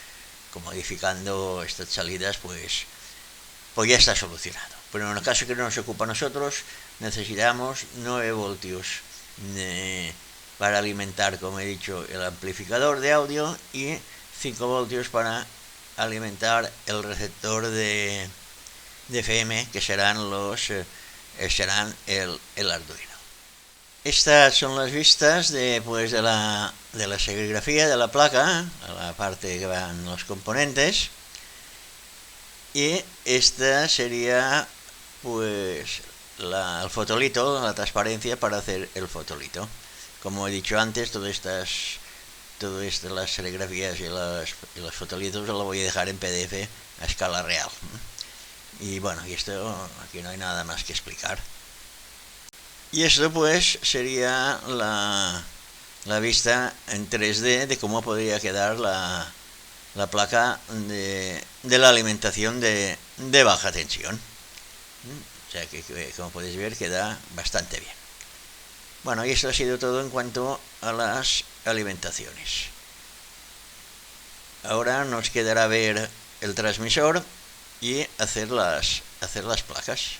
modificando estas salidas, pues ya está solucionado. Pero en el caso que no nos ocupa a nosotros, necesitamos 9 voltios para alimentar, como he dicho, el amplificador de audio y 5 voltios para alimentar el receptor de FM, que serán el Arduino. Estas son las vistas de la serigrafía de la placa, a la parte que van los componentes, y esta sería pues el fotolito, la transparencia para hacer el fotolito. Como he dicho antes, todas las serigrafías y los fotolitos lo voy a dejar en PDF a escala real. Y bueno, y esto aquí no hay nada más que explicar. Y esto pues sería la vista en 3D de cómo podría quedar la placa de la alimentación de baja tensión. O sea que, como podéis ver, queda bastante bien. Bueno, y esto ha sido todo en cuanto a las alimentaciones. Ahora nos quedará ver el transmisor y hacer las placas.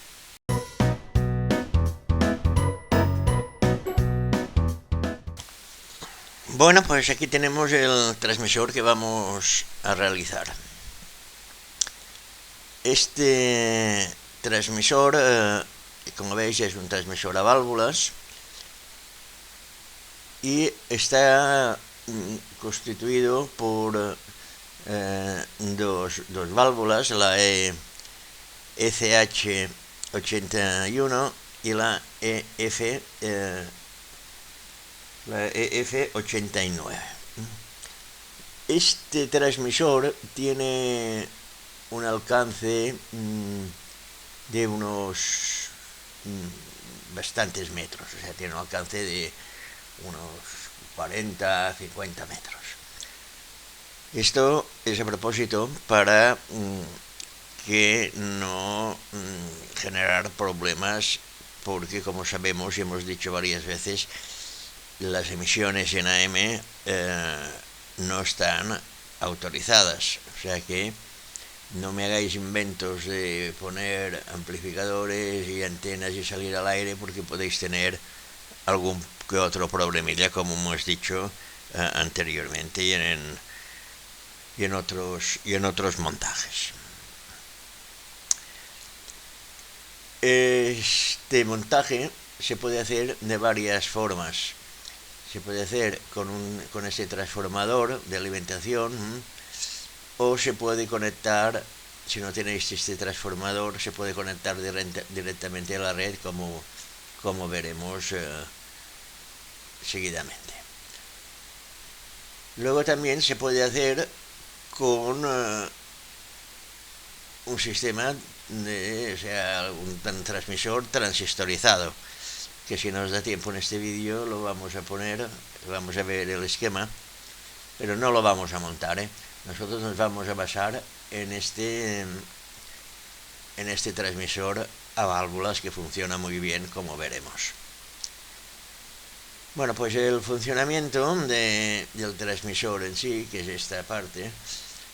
Bueno, pues aquí tenemos el transmisor que vamos a realizar. Este transmisor, como veis, es un transmisor a válvulas y está constituido por dos válvulas, la ECH 81 y la EF89. Este transmisor tiene un alcance de unos bastantes metros, o sea, tiene un alcance de unos 40, 50 metros. Esto es a propósito para que no generar problemas, porque como sabemos y hemos dicho varias veces, las emisiones en AM no están autorizadas, o sea que no me hagáis inventos de poner amplificadores y antenas y salir al aire, porque podéis tener algún que otro problemilla, como hemos dicho anteriormente y en otros montajes. Este montaje se puede hacer de varias formas. Se puede hacer con este transformador de alimentación, o se puede conectar, si no tenéis este transformador, se puede conectar directamente a la red, como veremos seguidamente. Luego también se puede hacer con un sistema un transmisor transistorizado, que si nos da tiempo en este vídeo lo vamos a poner, vamos a ver el esquema, pero no lo vamos a montar, Nosotros nos vamos a basar en este transmisor a válvulas, que funciona muy bien, como veremos. Bueno, pues el funcionamiento del transmisor en sí, que es esta parte.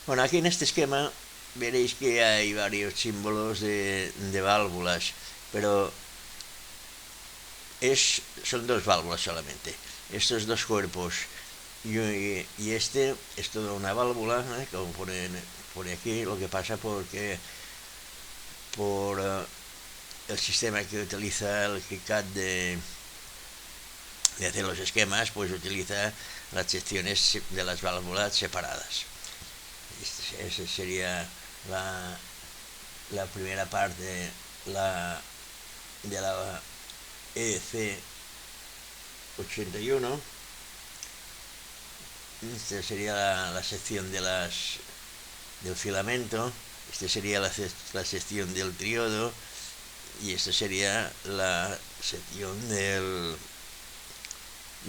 Bueno, aquí en este esquema veréis que hay varios símbolos de válvulas, pero son dos válvulas solamente. Estos dos cuerpos y este es toda una válvula, como pone aquí. Lo que pasa porque por el sistema que utiliza el KiCad de hacer los esquemas, pues utiliza las secciones de las válvulas separadas. Esa sería la primera parte de la EC81. Esta sería la sección del filamento. Esta sería la sección del triodo, y esta sería la sección del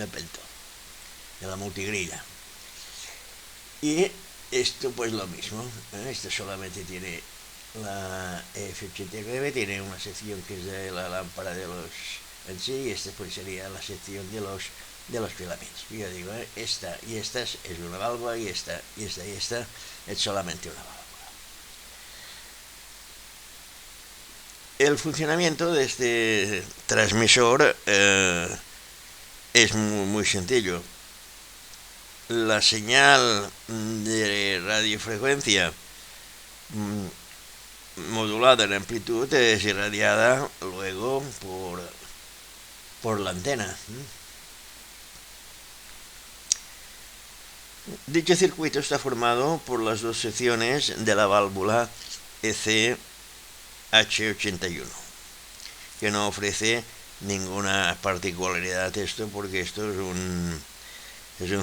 pelotón, de la multigrilla. Y esto pues lo mismo, esto solamente tiene la F89, tiene una sección que es de la lámpara en sí, y esta pues sería la sección de los filamentos. Yo digo, esta y esta es una válvula, y esta es solamente una válvula. El funcionamiento de este transmisor es muy sencillo. La señal de radiofrecuencia modulada en amplitud es irradiada luego por la antena. Dicho circuito está formado por las dos secciones de la válvula ECH81, que no ofrece ninguna particularidad porque esto es un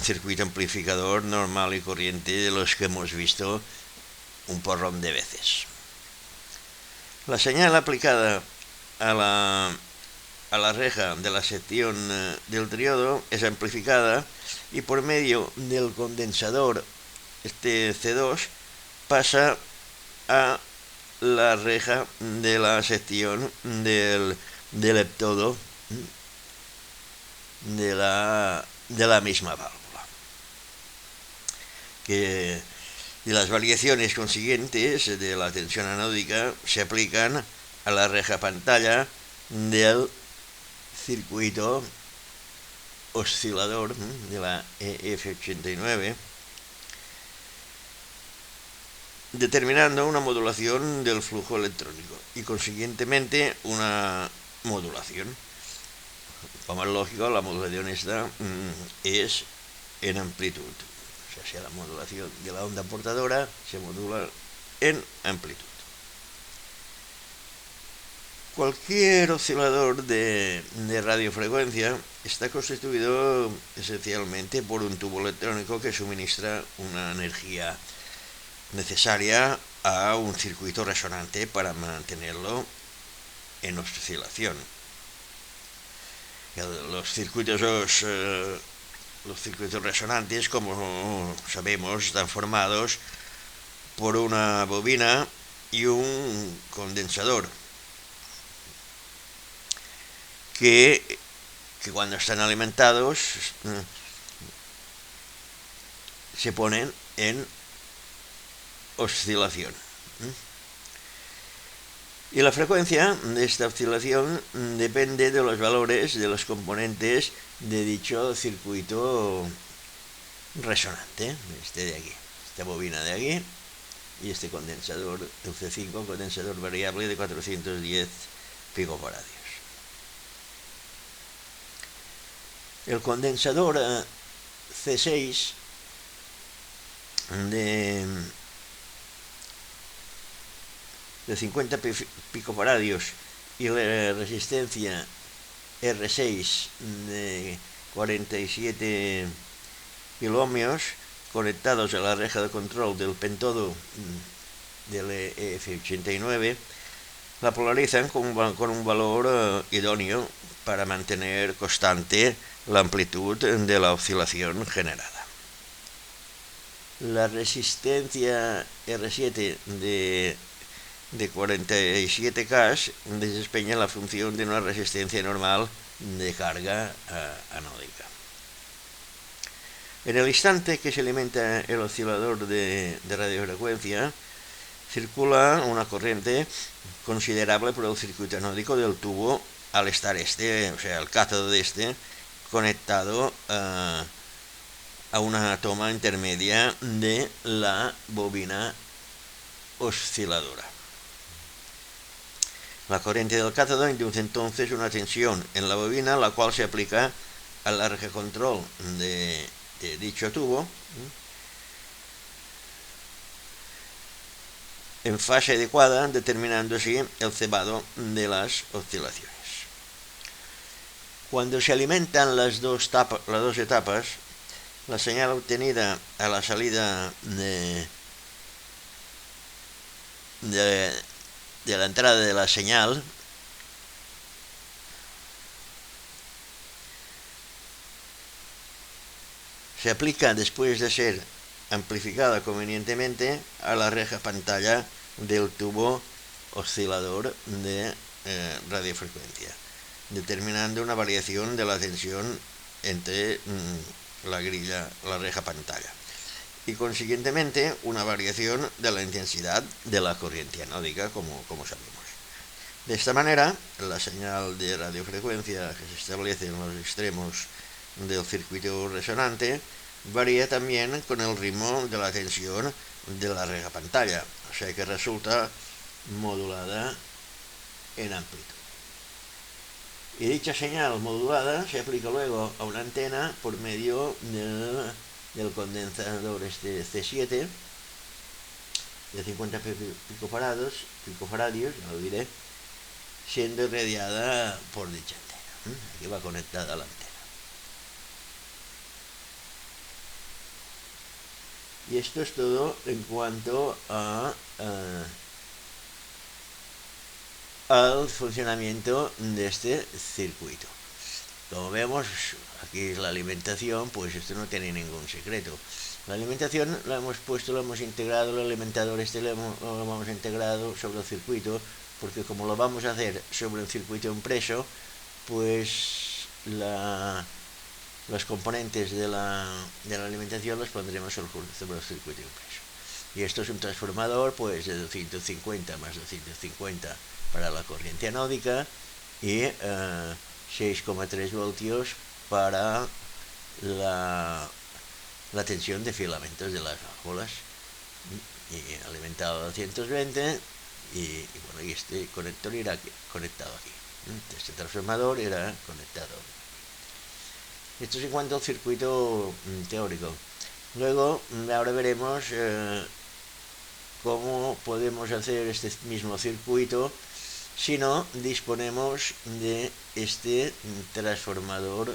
circuito amplificador normal y corriente, de los que hemos visto un porrón de veces. La señal aplicada a la reja de la sección del triodo es amplificada, y por medio del condensador, este C2, pasa a la reja de la sección del heptodo de la misma válvula. Y las variaciones consiguientes de la tensión anódica se aplican a la reja pantalla del circuito oscilador de la EF89, determinando una modulación del flujo electrónico y consiguientemente una modulación. Como es lógico, la modulación esta es en amplitud, o sea, la modulación de la onda portadora se modula en amplitud. Cualquier oscilador de radiofrecuencia está constituido esencialmente por un tubo electrónico que suministra una energía necesaria a un circuito resonante para mantenerlo en oscilación. Los circuitos resonantes, como sabemos, están formados por una bobina y un condensador que cuando están alimentados se ponen en oscilación. Y la frecuencia de esta oscilación depende de los valores de los componentes de dicho circuito resonante, este de aquí, esta bobina de aquí, y este condensador, el C5, condensador variable de 410 picofaradios. El condensador C6 de 50 picofaradios y la resistencia R6 de 47 kiloohmios conectados a la reja de control del pentodo del EF89 la polarizan con un valor idóneo para mantener constante la amplitud de la oscilación generada. La resistencia R7 de 47K desempeña la función de una resistencia normal de carga anódica. En el instante que se alimenta el oscilador de radiofrecuencia, circula una corriente considerable por el circuito anódico del tubo al estar el cátodo de conectado a una toma intermedia de la bobina osciladora. La corriente del cátodo induce entonces una tensión en la bobina, la cual se aplica a la reja control de dicho tubo en fase adecuada, determinando así el cebado de las oscilaciones. Cuando se alimentan las dos etapas, la señal obtenida a la salida de la entrada de la señal se aplica, después de ser amplificada convenientemente, a la reja pantalla del tubo oscilador de radiofrecuencia, determinando una variación de la tensión entre la reja pantalla y consiguientemente una variación de la intensidad de la corriente anódica, como sabemos. De esta manera, la señal de radiofrecuencia que se establece en los extremos del circuito resonante varía también con el ritmo de la tensión de la reja pantalla, o sea que resulta modulada en amplitud. Y dicha señal modulada se aplica luego a una antena por medio del condensador C7 de 50 picofaradios, ya lo diré, siendo irradiada por dicha antena. Aquí va conectada a la antena. Y esto es todo en cuanto al funcionamiento de este circuito. Como vemos, aquí es la alimentación, pues esto no tiene ningún secreto. La alimentación la hemos integrado, el alimentador lo hemos integrado sobre el circuito, porque como lo vamos a hacer sobre un circuito impreso, pues los componentes de la alimentación los pondremos sobre el circuito impreso. Y esto es un transformador pues de 250 más 250 para la corriente anódica y 6,3 voltios para la tensión de filamentos de las válvulas, y alimentado a 220 y este conector irá conectado aquí. Este transformador irá conectado aquí. Esto es en cuanto al circuito teórico. Luego, ahora veremos cómo podemos hacer este mismo circuito si no disponemos de este transformador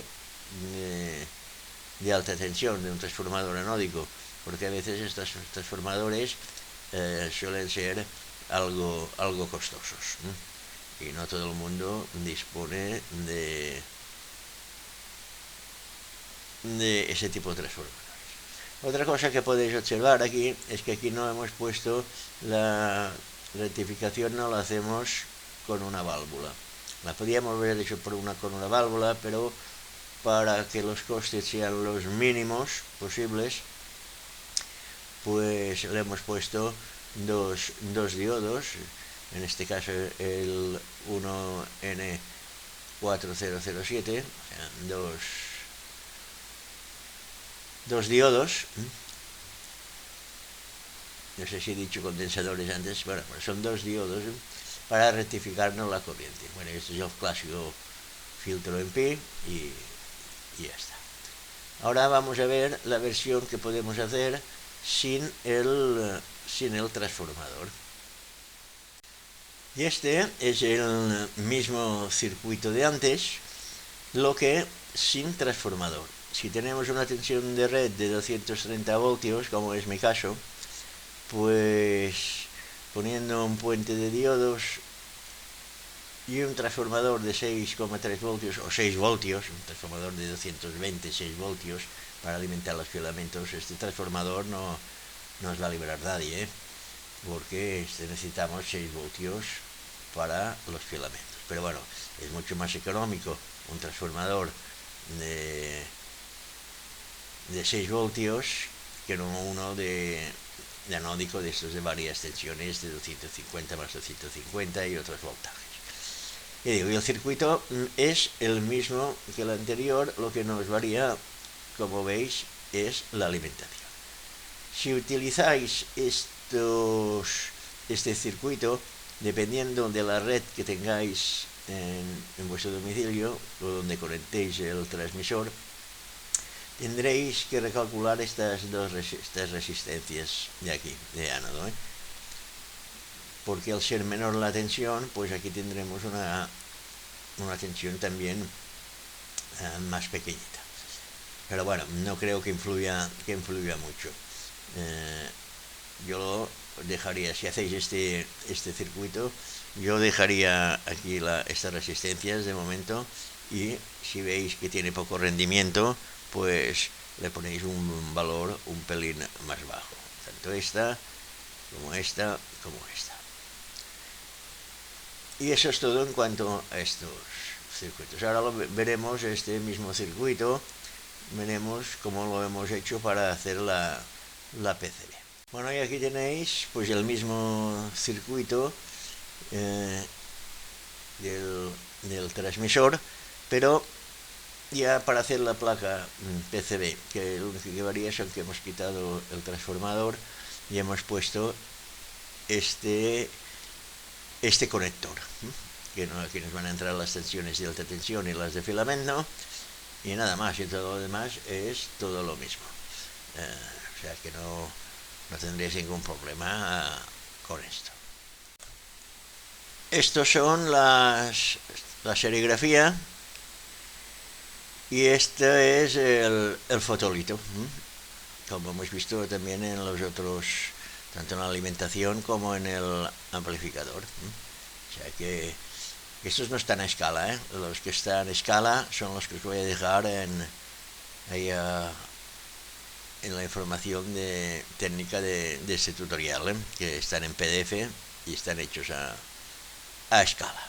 de alta tensión, de un transformador anódico, porque a veces estos transformadores suelen ser algo costosos, y no todo el mundo dispone de ese tipo de transformadores. Otra cosa que podéis observar aquí es que aquí no hemos puesto la rectificación, no la hacemos con una válvula. La podríamos haber hecho con una válvula, pero para que los costes sean los mínimos posibles, pues le hemos puesto dos diodos, en este caso el 1N4007, o sea, dos diodos. No sé si he dicho condensadores antes, bueno, pues son dos diodos para rectificarnos la corriente. Bueno, este es el clásico filtro en P y ya está. Ahora vamos a ver la versión que podemos hacer sin el transformador. Y este es el mismo circuito de antes, lo que sin transformador. Si tenemos una tensión de red de 230 voltios, como es mi caso, pues poniendo un puente de diodos y un transformador de 6,3 voltios o 6 voltios, un transformador de 226 voltios para alimentar los filamentos, este transformador no nos va a liberar nadie, porque necesitamos 6 voltios para los filamentos. Pero bueno, es mucho más económico un transformador de 6 voltios que no uno de anódico de estos de varias tensiones, de 250 más 250 y otros voltajes. Y digo, y el circuito es el mismo que el anterior, lo que nos varía, como veis, es la alimentación. Si utilizáis este circuito, dependiendo de la red que tengáis en vuestro domicilio o donde conectéis el transmisor, tendréis que recalcular estas resistencias de aquí, de ánodo, porque al ser menor la tensión, pues aquí tendremos una tensión también más pequeñita. Pero bueno, no creo que influya mucho. Yo lo dejaría, si hacéis este circuito, yo dejaría aquí estas resistencias de momento, y si veis que tiene poco rendimiento, pues le ponéis un valor un pelín más bajo, tanto esta como esta como esta. Y eso es todo en cuanto a estos circuitos. Ahora veremos este mismo circuito, veremos cómo lo hemos hecho para hacer la PCB. Bueno, y aquí tenéis pues el mismo circuito del transmisor, pero ya para hacer la placa PCB, que lo único que varía es que hemos quitado el transformador y hemos puesto este conector, que aquí nos van a entrar las tensiones de alta tensión y las de filamento, y nada más, y todo lo demás es todo lo mismo. O sea que no tendréis ningún problema con esto. Estos son la serigrafía, y este es el fotolito, como hemos visto también en los otros, tanto en la alimentación como en el amplificador. O sea que estos no están a escala, los que están a escala son los que os voy a dejar en la información técnica de este tutorial, que están en PDF y están hechos a escala.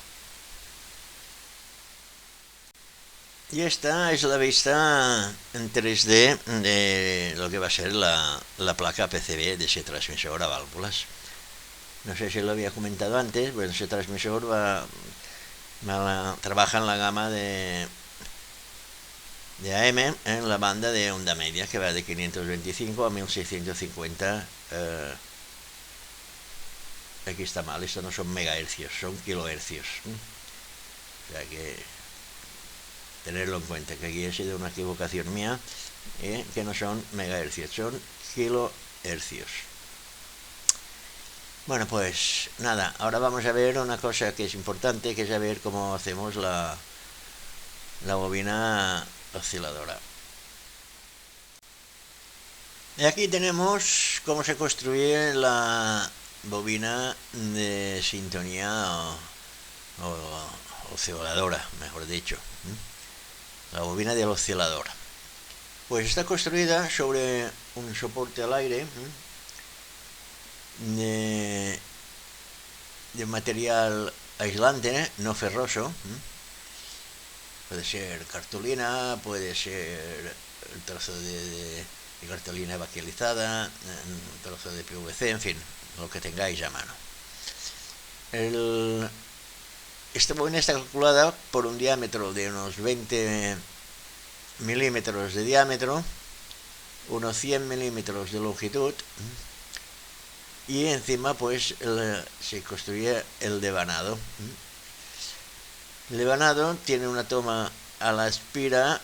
Y esta es la vista en 3D de lo que va a ser la placa PCB de ese transmisor a válvulas. No sé si lo había comentado antes, pues ese transmisor trabaja en la gama de AM, en la banda de onda media, que va de 525 a 1650. Aquí está mal, esto no son megahercios, son kilohercios. O sea que tenerlo en cuenta, que aquí ha sido una equivocación mía, que no son megahercios, son kilohercios. Bueno, pues nada, ahora vamos a ver una cosa que es importante, que es saber cómo hacemos la bobina osciladora. Y aquí tenemos cómo se construye la bobina de sintonía o osciladora, mejor dicho. La bobina del oscilador. Pues está construida sobre un soporte al aire de material aislante, no ferroso. Puede ser cartulina, puede ser el trozo de cartulina vaquilizada, un trozo de PVC, en fin, lo que tengáis a mano. Esta bobina está calculada por un diámetro de unos 20 milímetros de diámetro, unos 100 milímetros de longitud, y encima pues se construye el devanado. El devanado tiene una toma a la espira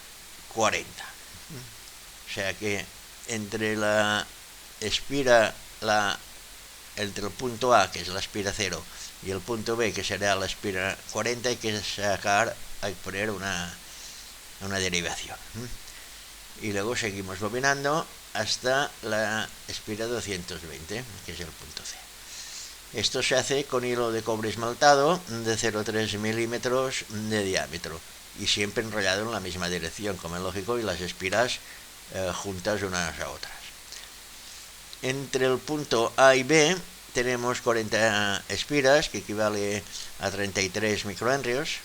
40, o sea que entre la espira, entre el punto A, que es la espira 0, y el punto B, que será la espira 40, hay que poner una derivación. Y luego seguimos bobinando hasta la espira 220, que es el punto C. Esto se hace con hilo de cobre esmaltado de 0,3 milímetros de diámetro y siempre enrollado en la misma dirección, como es lógico, y las espiras juntas unas a otras. Entre el punto A y B tenemos 40 espiras, que equivale a 33 microhenrios.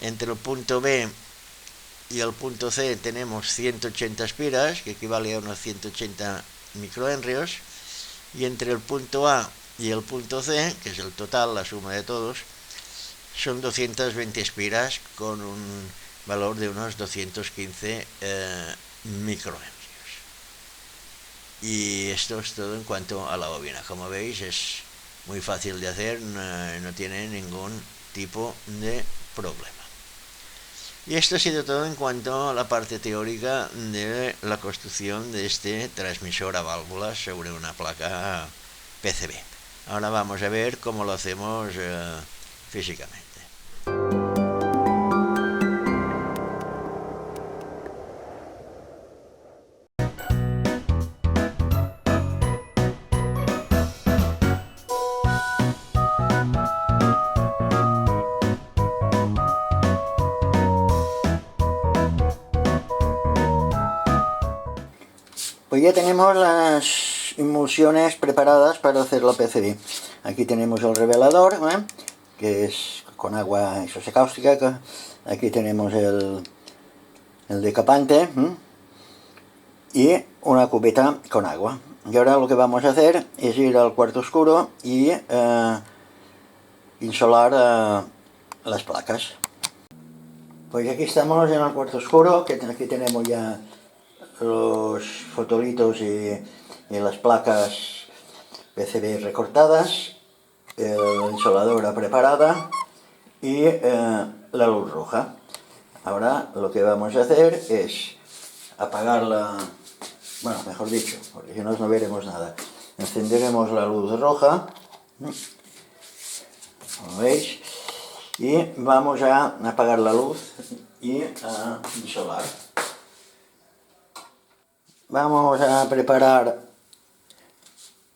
Entre el punto B y el punto C tenemos 180 espiras, que equivale a unos 180 microhenrios. Y entre el punto A y el punto C, que es el total, la suma de todos, son 220 espiras con un valor de unos 215 microhenrios. Y esto es todo en cuanto a la bobina. Como veis, es muy fácil de hacer, no tiene ningún tipo de problema. Y esto ha sido todo en cuanto a la parte teórica de la construcción de este transmisor a válvulas sobre una placa PCB. Ahora vamos a ver cómo lo hacemos físicamente. Pues ya tenemos las emulsiones preparadas para hacer la PCB. Aquí tenemos el revelador, que es con agua isocáustica. Aquí tenemos el decapante y una cubeta con agua. Y ahora lo que vamos a hacer es ir al cuarto oscuro y insolar las placas. Pues aquí estamos en el cuarto oscuro, que aquí tenemos ya los fotolitos y las placas PCB recortadas, la insoladora preparada y la luz roja. Ahora lo que vamos a hacer es apagarla, bueno, mejor dicho, porque si no, no veremos nada. Encenderemos la luz roja, como veis, y vamos a apagar la luz y a insolar. Vamos a preparar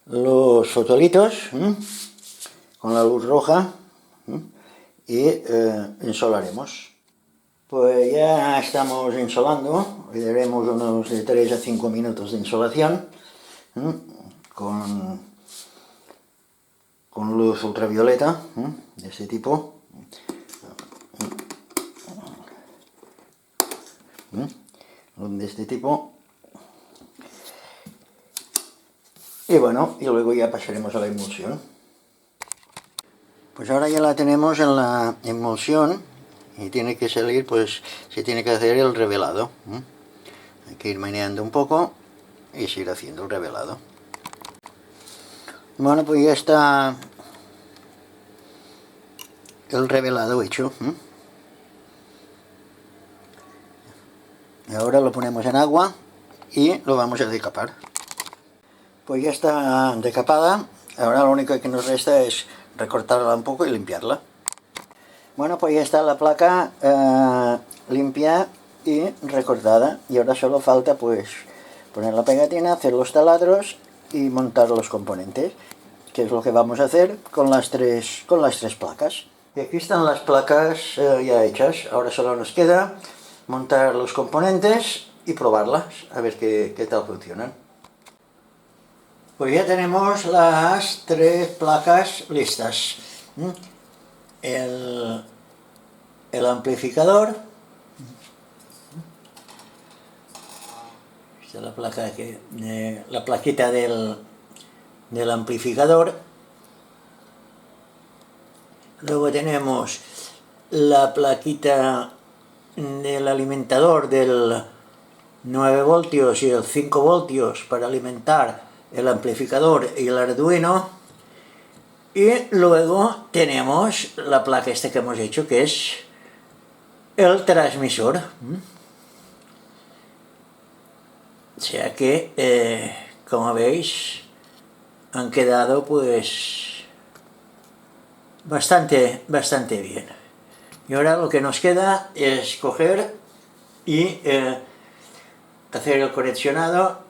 los fotolitos con la luz roja y insolaremos. Pues ya estamos insolando, le daremos unos de 3 a 5 minutos de insolación con luz ultravioleta de este tipo. De este tipo. Y bueno, y luego ya pasaremos a la emulsión. Pues ahora ya la tenemos en la emulsión y tiene que salir, pues se tiene que hacer el revelado. Hay que ir meneando un poco y seguir haciendo el revelado. Bueno, pues ya está el revelado hecho. Y ahora lo ponemos en agua y lo vamos a decapar. Pues ya está decapada Ahora lo único que nos resta es recortarla un poco y limpiarla. Bueno, pues ya está la placa limpia y recortada, y ahora solo falta pues poner la pegatina, hacer los taladros y montar los componentes, que es lo que vamos a hacer con las tres placas. Y aquí están las placas ya hechas. Ahora solo nos queda montar los componentes y probarlas, a ver qué tal funcionan. Pues ya tenemos las tres placas listas. El amplificador. Esta es la placa la plaquita del amplificador. Luego tenemos la plaquita del alimentador del 9 voltios y el 5 voltios para alimentar el amplificador y el Arduino. Y luego tenemos la placa esta que hemos hecho, que es el transmisor. O sea que, como veis, han quedado pues bastante bien. Y ahora lo que nos queda es coger y hacer el conexionado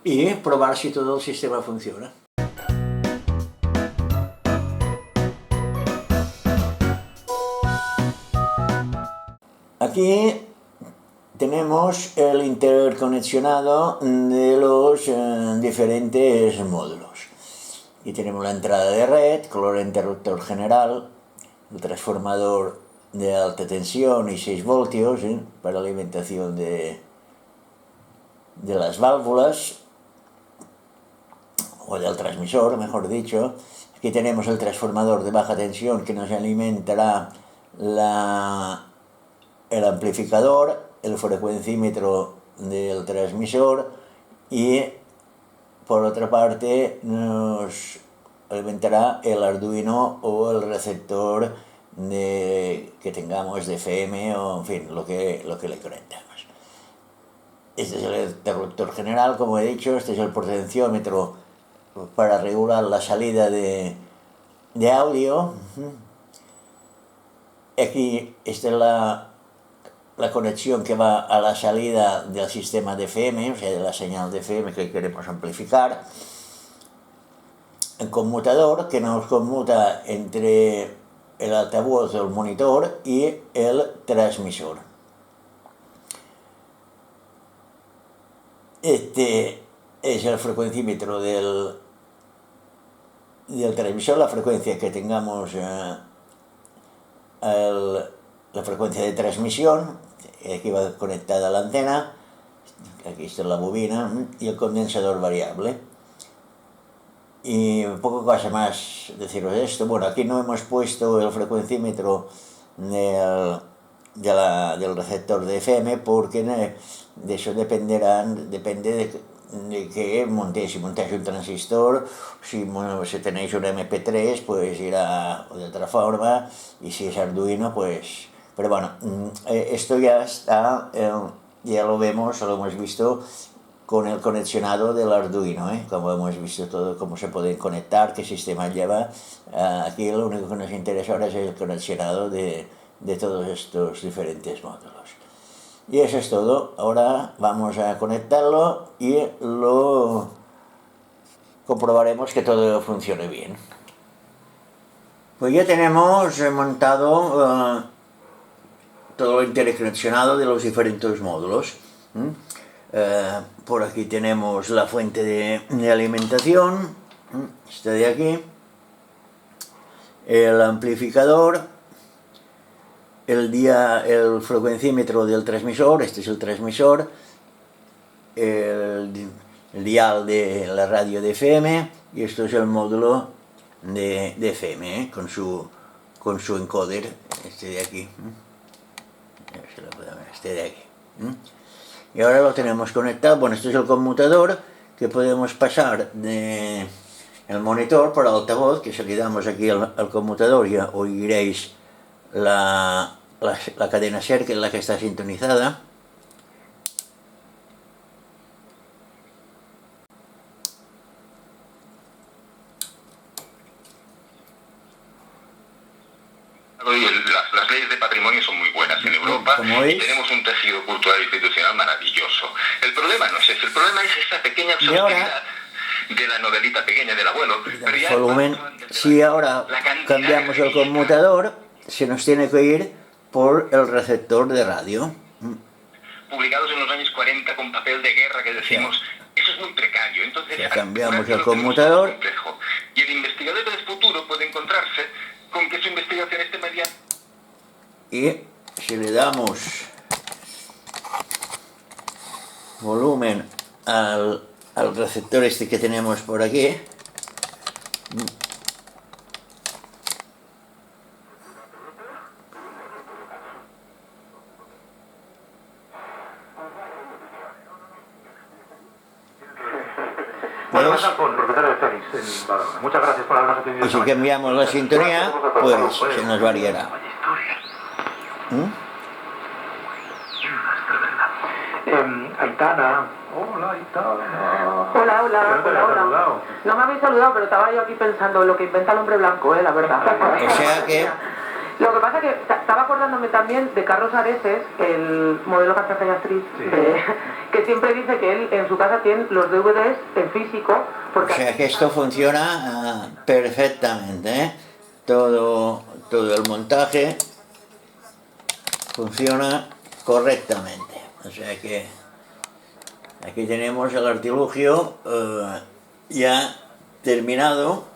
y probar si todo el sistema funciona. Aquí tenemos el interconexionado de los diferentes módulos. Aquí tenemos la entrada de red, con el interruptor general, el transformador de alta tensión y 6 voltios para alimentación de las válvulas, o del transmisor, mejor dicho. Aquí tenemos el transformador de baja tensión que nos alimentará el amplificador, el frecuencímetro del transmisor, y por otra parte nos alimentará el Arduino o el receptor que tengamos de FM, o en fin, lo que le conectamos. Este es el interruptor general, como he dicho. Este es el potenciómetro para regular la salida de audio. Aquí esta es la conexión que va a la salida del sistema de FM, o sea, de la señal de FM que queremos amplificar. El conmutador, que nos conmuta entre el altavoz o el monitor y el transmisor. Este es el frecuencímetro del transmisor, la frecuencia que tengamos, la frecuencia de transmisión. Aquí va conectada la antena, aquí está la bobina y el condensador variable. Y poco cosa más deciros de esto. Bueno, aquí no hemos puesto el frecuencímetro del receptor de FM, porque de eso depende de que montéis. Si montáis un transistor, si tenéis un MP3, pues irá de otra forma, y si es Arduino, pues... Pero bueno, esto ya está, ya lo hemos visto con el conexionado del Arduino, como hemos visto todo, cómo se pueden conectar, qué sistema lleva. Aquí lo único que nos interesa ahora es el conexionado de todos estos diferentes módulos. Y eso es todo. Ahora vamos a conectarlo y lo comprobaremos que todo funcione bien. Pues ya tenemos montado todo lo interconexionado de los diferentes módulos. Por aquí tenemos la fuente de alimentación, esta de aquí, el amplificador, el frecuencímetro del transmisor, este es el transmisor, el dial de la radio de FM, y esto es el módulo de FM, con su encoder, este de aquí. Este de aquí. Y ahora lo tenemos conectado. Bueno, este es el conmutador que podemos pasar del monitor por altavoz, que si le damos aquí al conmutador ya oiréis la cadena SER, que es la que está sintonizada. Las leyes de patrimonio son muy buenas en Europa y tenemos un tejido cultural e institucional maravilloso. El problema no es ese, el problema es esa pequeña obscuridad de la novelita pequeña del abuelo. Pero ya volumen, si ahora cambiamos el conmutador, se nos tiene que ir por el receptor de radio. Publicados en los años 40 con papel de guerra que decimos, eso es muy precario. Entonces ya cambiamos el conmutador. Y el investigador del futuro puede encontrarse con que su investigación esté mediante. Y si le damos volumen al receptor este que tenemos por aquí, Bueno, pasa con propietario de tenis en Badalona. Muchas gracias por habernos atendido. y si cambiamos la sintonía, pues se nos variará. Aitana. Hola, Aitana. Hola, hola. Que no te había saludado. No me habéis saludado, pero estaba yo aquí pensando en lo que inventa el hombre blanco, la verdad. O sea que... Lo que pasa es que estaba acordándome también de Carlos Areces, el modelo cantante y actriz, Sí. que siempre dice que él en su casa tiene los DVDs en físico. O sea que esto funciona perfectamente, ¿eh? Todo el montaje funciona correctamente. O sea que aquí tenemos el artilugio ya terminado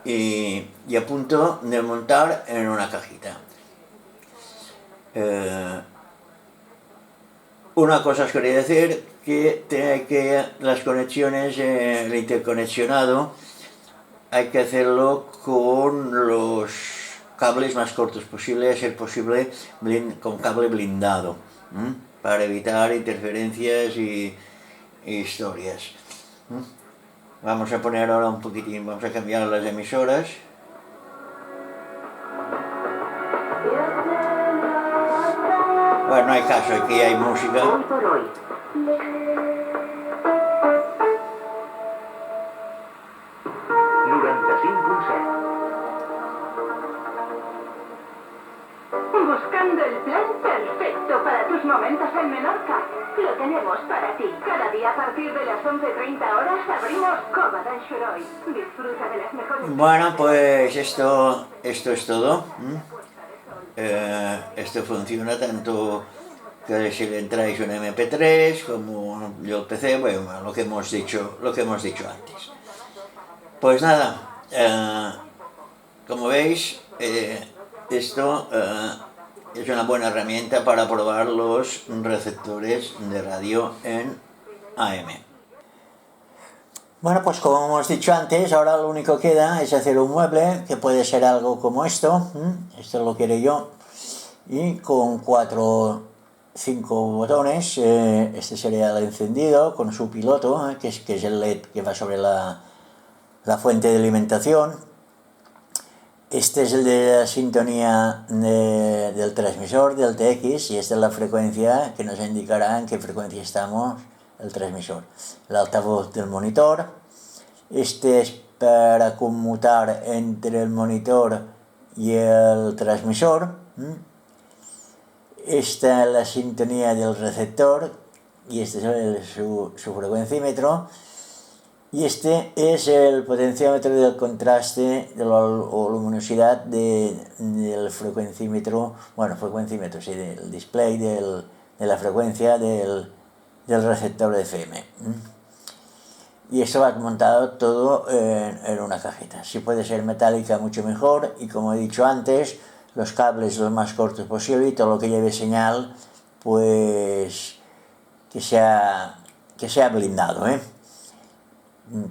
y a punto de montar en una cajita. Una cosa os quería decir, que las conexiones, el interconexionado, hay que hacerlo con los cables más cortos posible, a ser posible con cable blindado, para evitar interferencias y historias. Vamos a poner ahora un poquitín, vamos a cambiar las emisoras. Bueno, no hay caso, aquí hay música. Hoy por hoy. Buscando el plan perfecto para tus momentos en Menorca. Lo tenemos para ti. Cada día a partir de las 11:30 horas abrimos Cómoda en Xuroy. Disfruta de las mejores... Bueno, pues esto es todo. Esto funciona tanto que si le entráis un MP3 como yo el PC, bueno, lo que hemos dicho antes. Pues nada, como veis, esto es una buena herramienta para probar los receptores de radio en AM. Bueno, pues como hemos dicho antes, ahora lo único que queda es hacer un mueble, que puede ser algo como esto. Esto lo quiero yo. Y con 4 o 5 botones, este sería el encendido con su piloto, que es el LED que va sobre la fuente de alimentación. Este es el de la sintonía del transmisor, del TX, y esta es la frecuencia que nos indicará en qué frecuencia estamos el transmisor. El altavoz del monitor. Este es para conmutar entre el monitor y el transmisor. Esta es la sintonía del receptor y este es su frecuencímetro. Y este es el potenciómetro del contraste o luminosidad del frecuencímetro, sí, del display de la frecuencia del receptor de FM. Y esto va montado todo en una cajita. Si puede ser metálica, mucho mejor. Y como he dicho antes, los cables lo más cortos posible y todo lo que lleve señal, pues que sea blindado,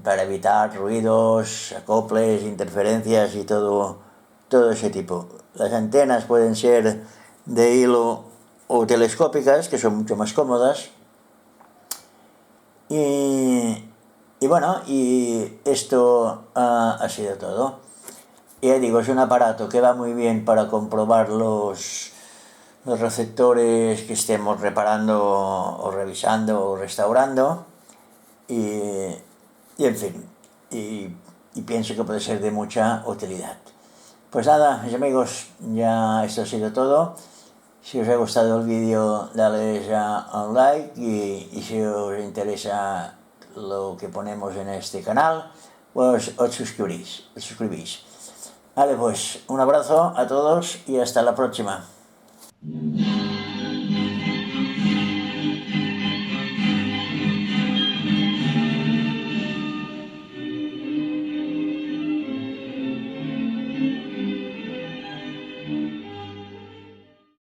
para evitar ruidos, acoples, interferencias y todo ese tipo. Las antenas pueden ser de hilo o telescópicas, que son mucho más cómodas. Y bueno, y esto ha sido todo. Ya digo, es un aparato que va muy bien para comprobar los receptores que estemos reparando o revisando o restaurando. Y en fin, y pienso que puede ser de mucha utilidad. Pues nada, mis amigos, ya esto ha sido todo. Si os ha gustado el vídeo, dale a un like y si os interesa lo que ponemos en este canal, pues os suscribís. Vale, pues un abrazo a todos y hasta la próxima.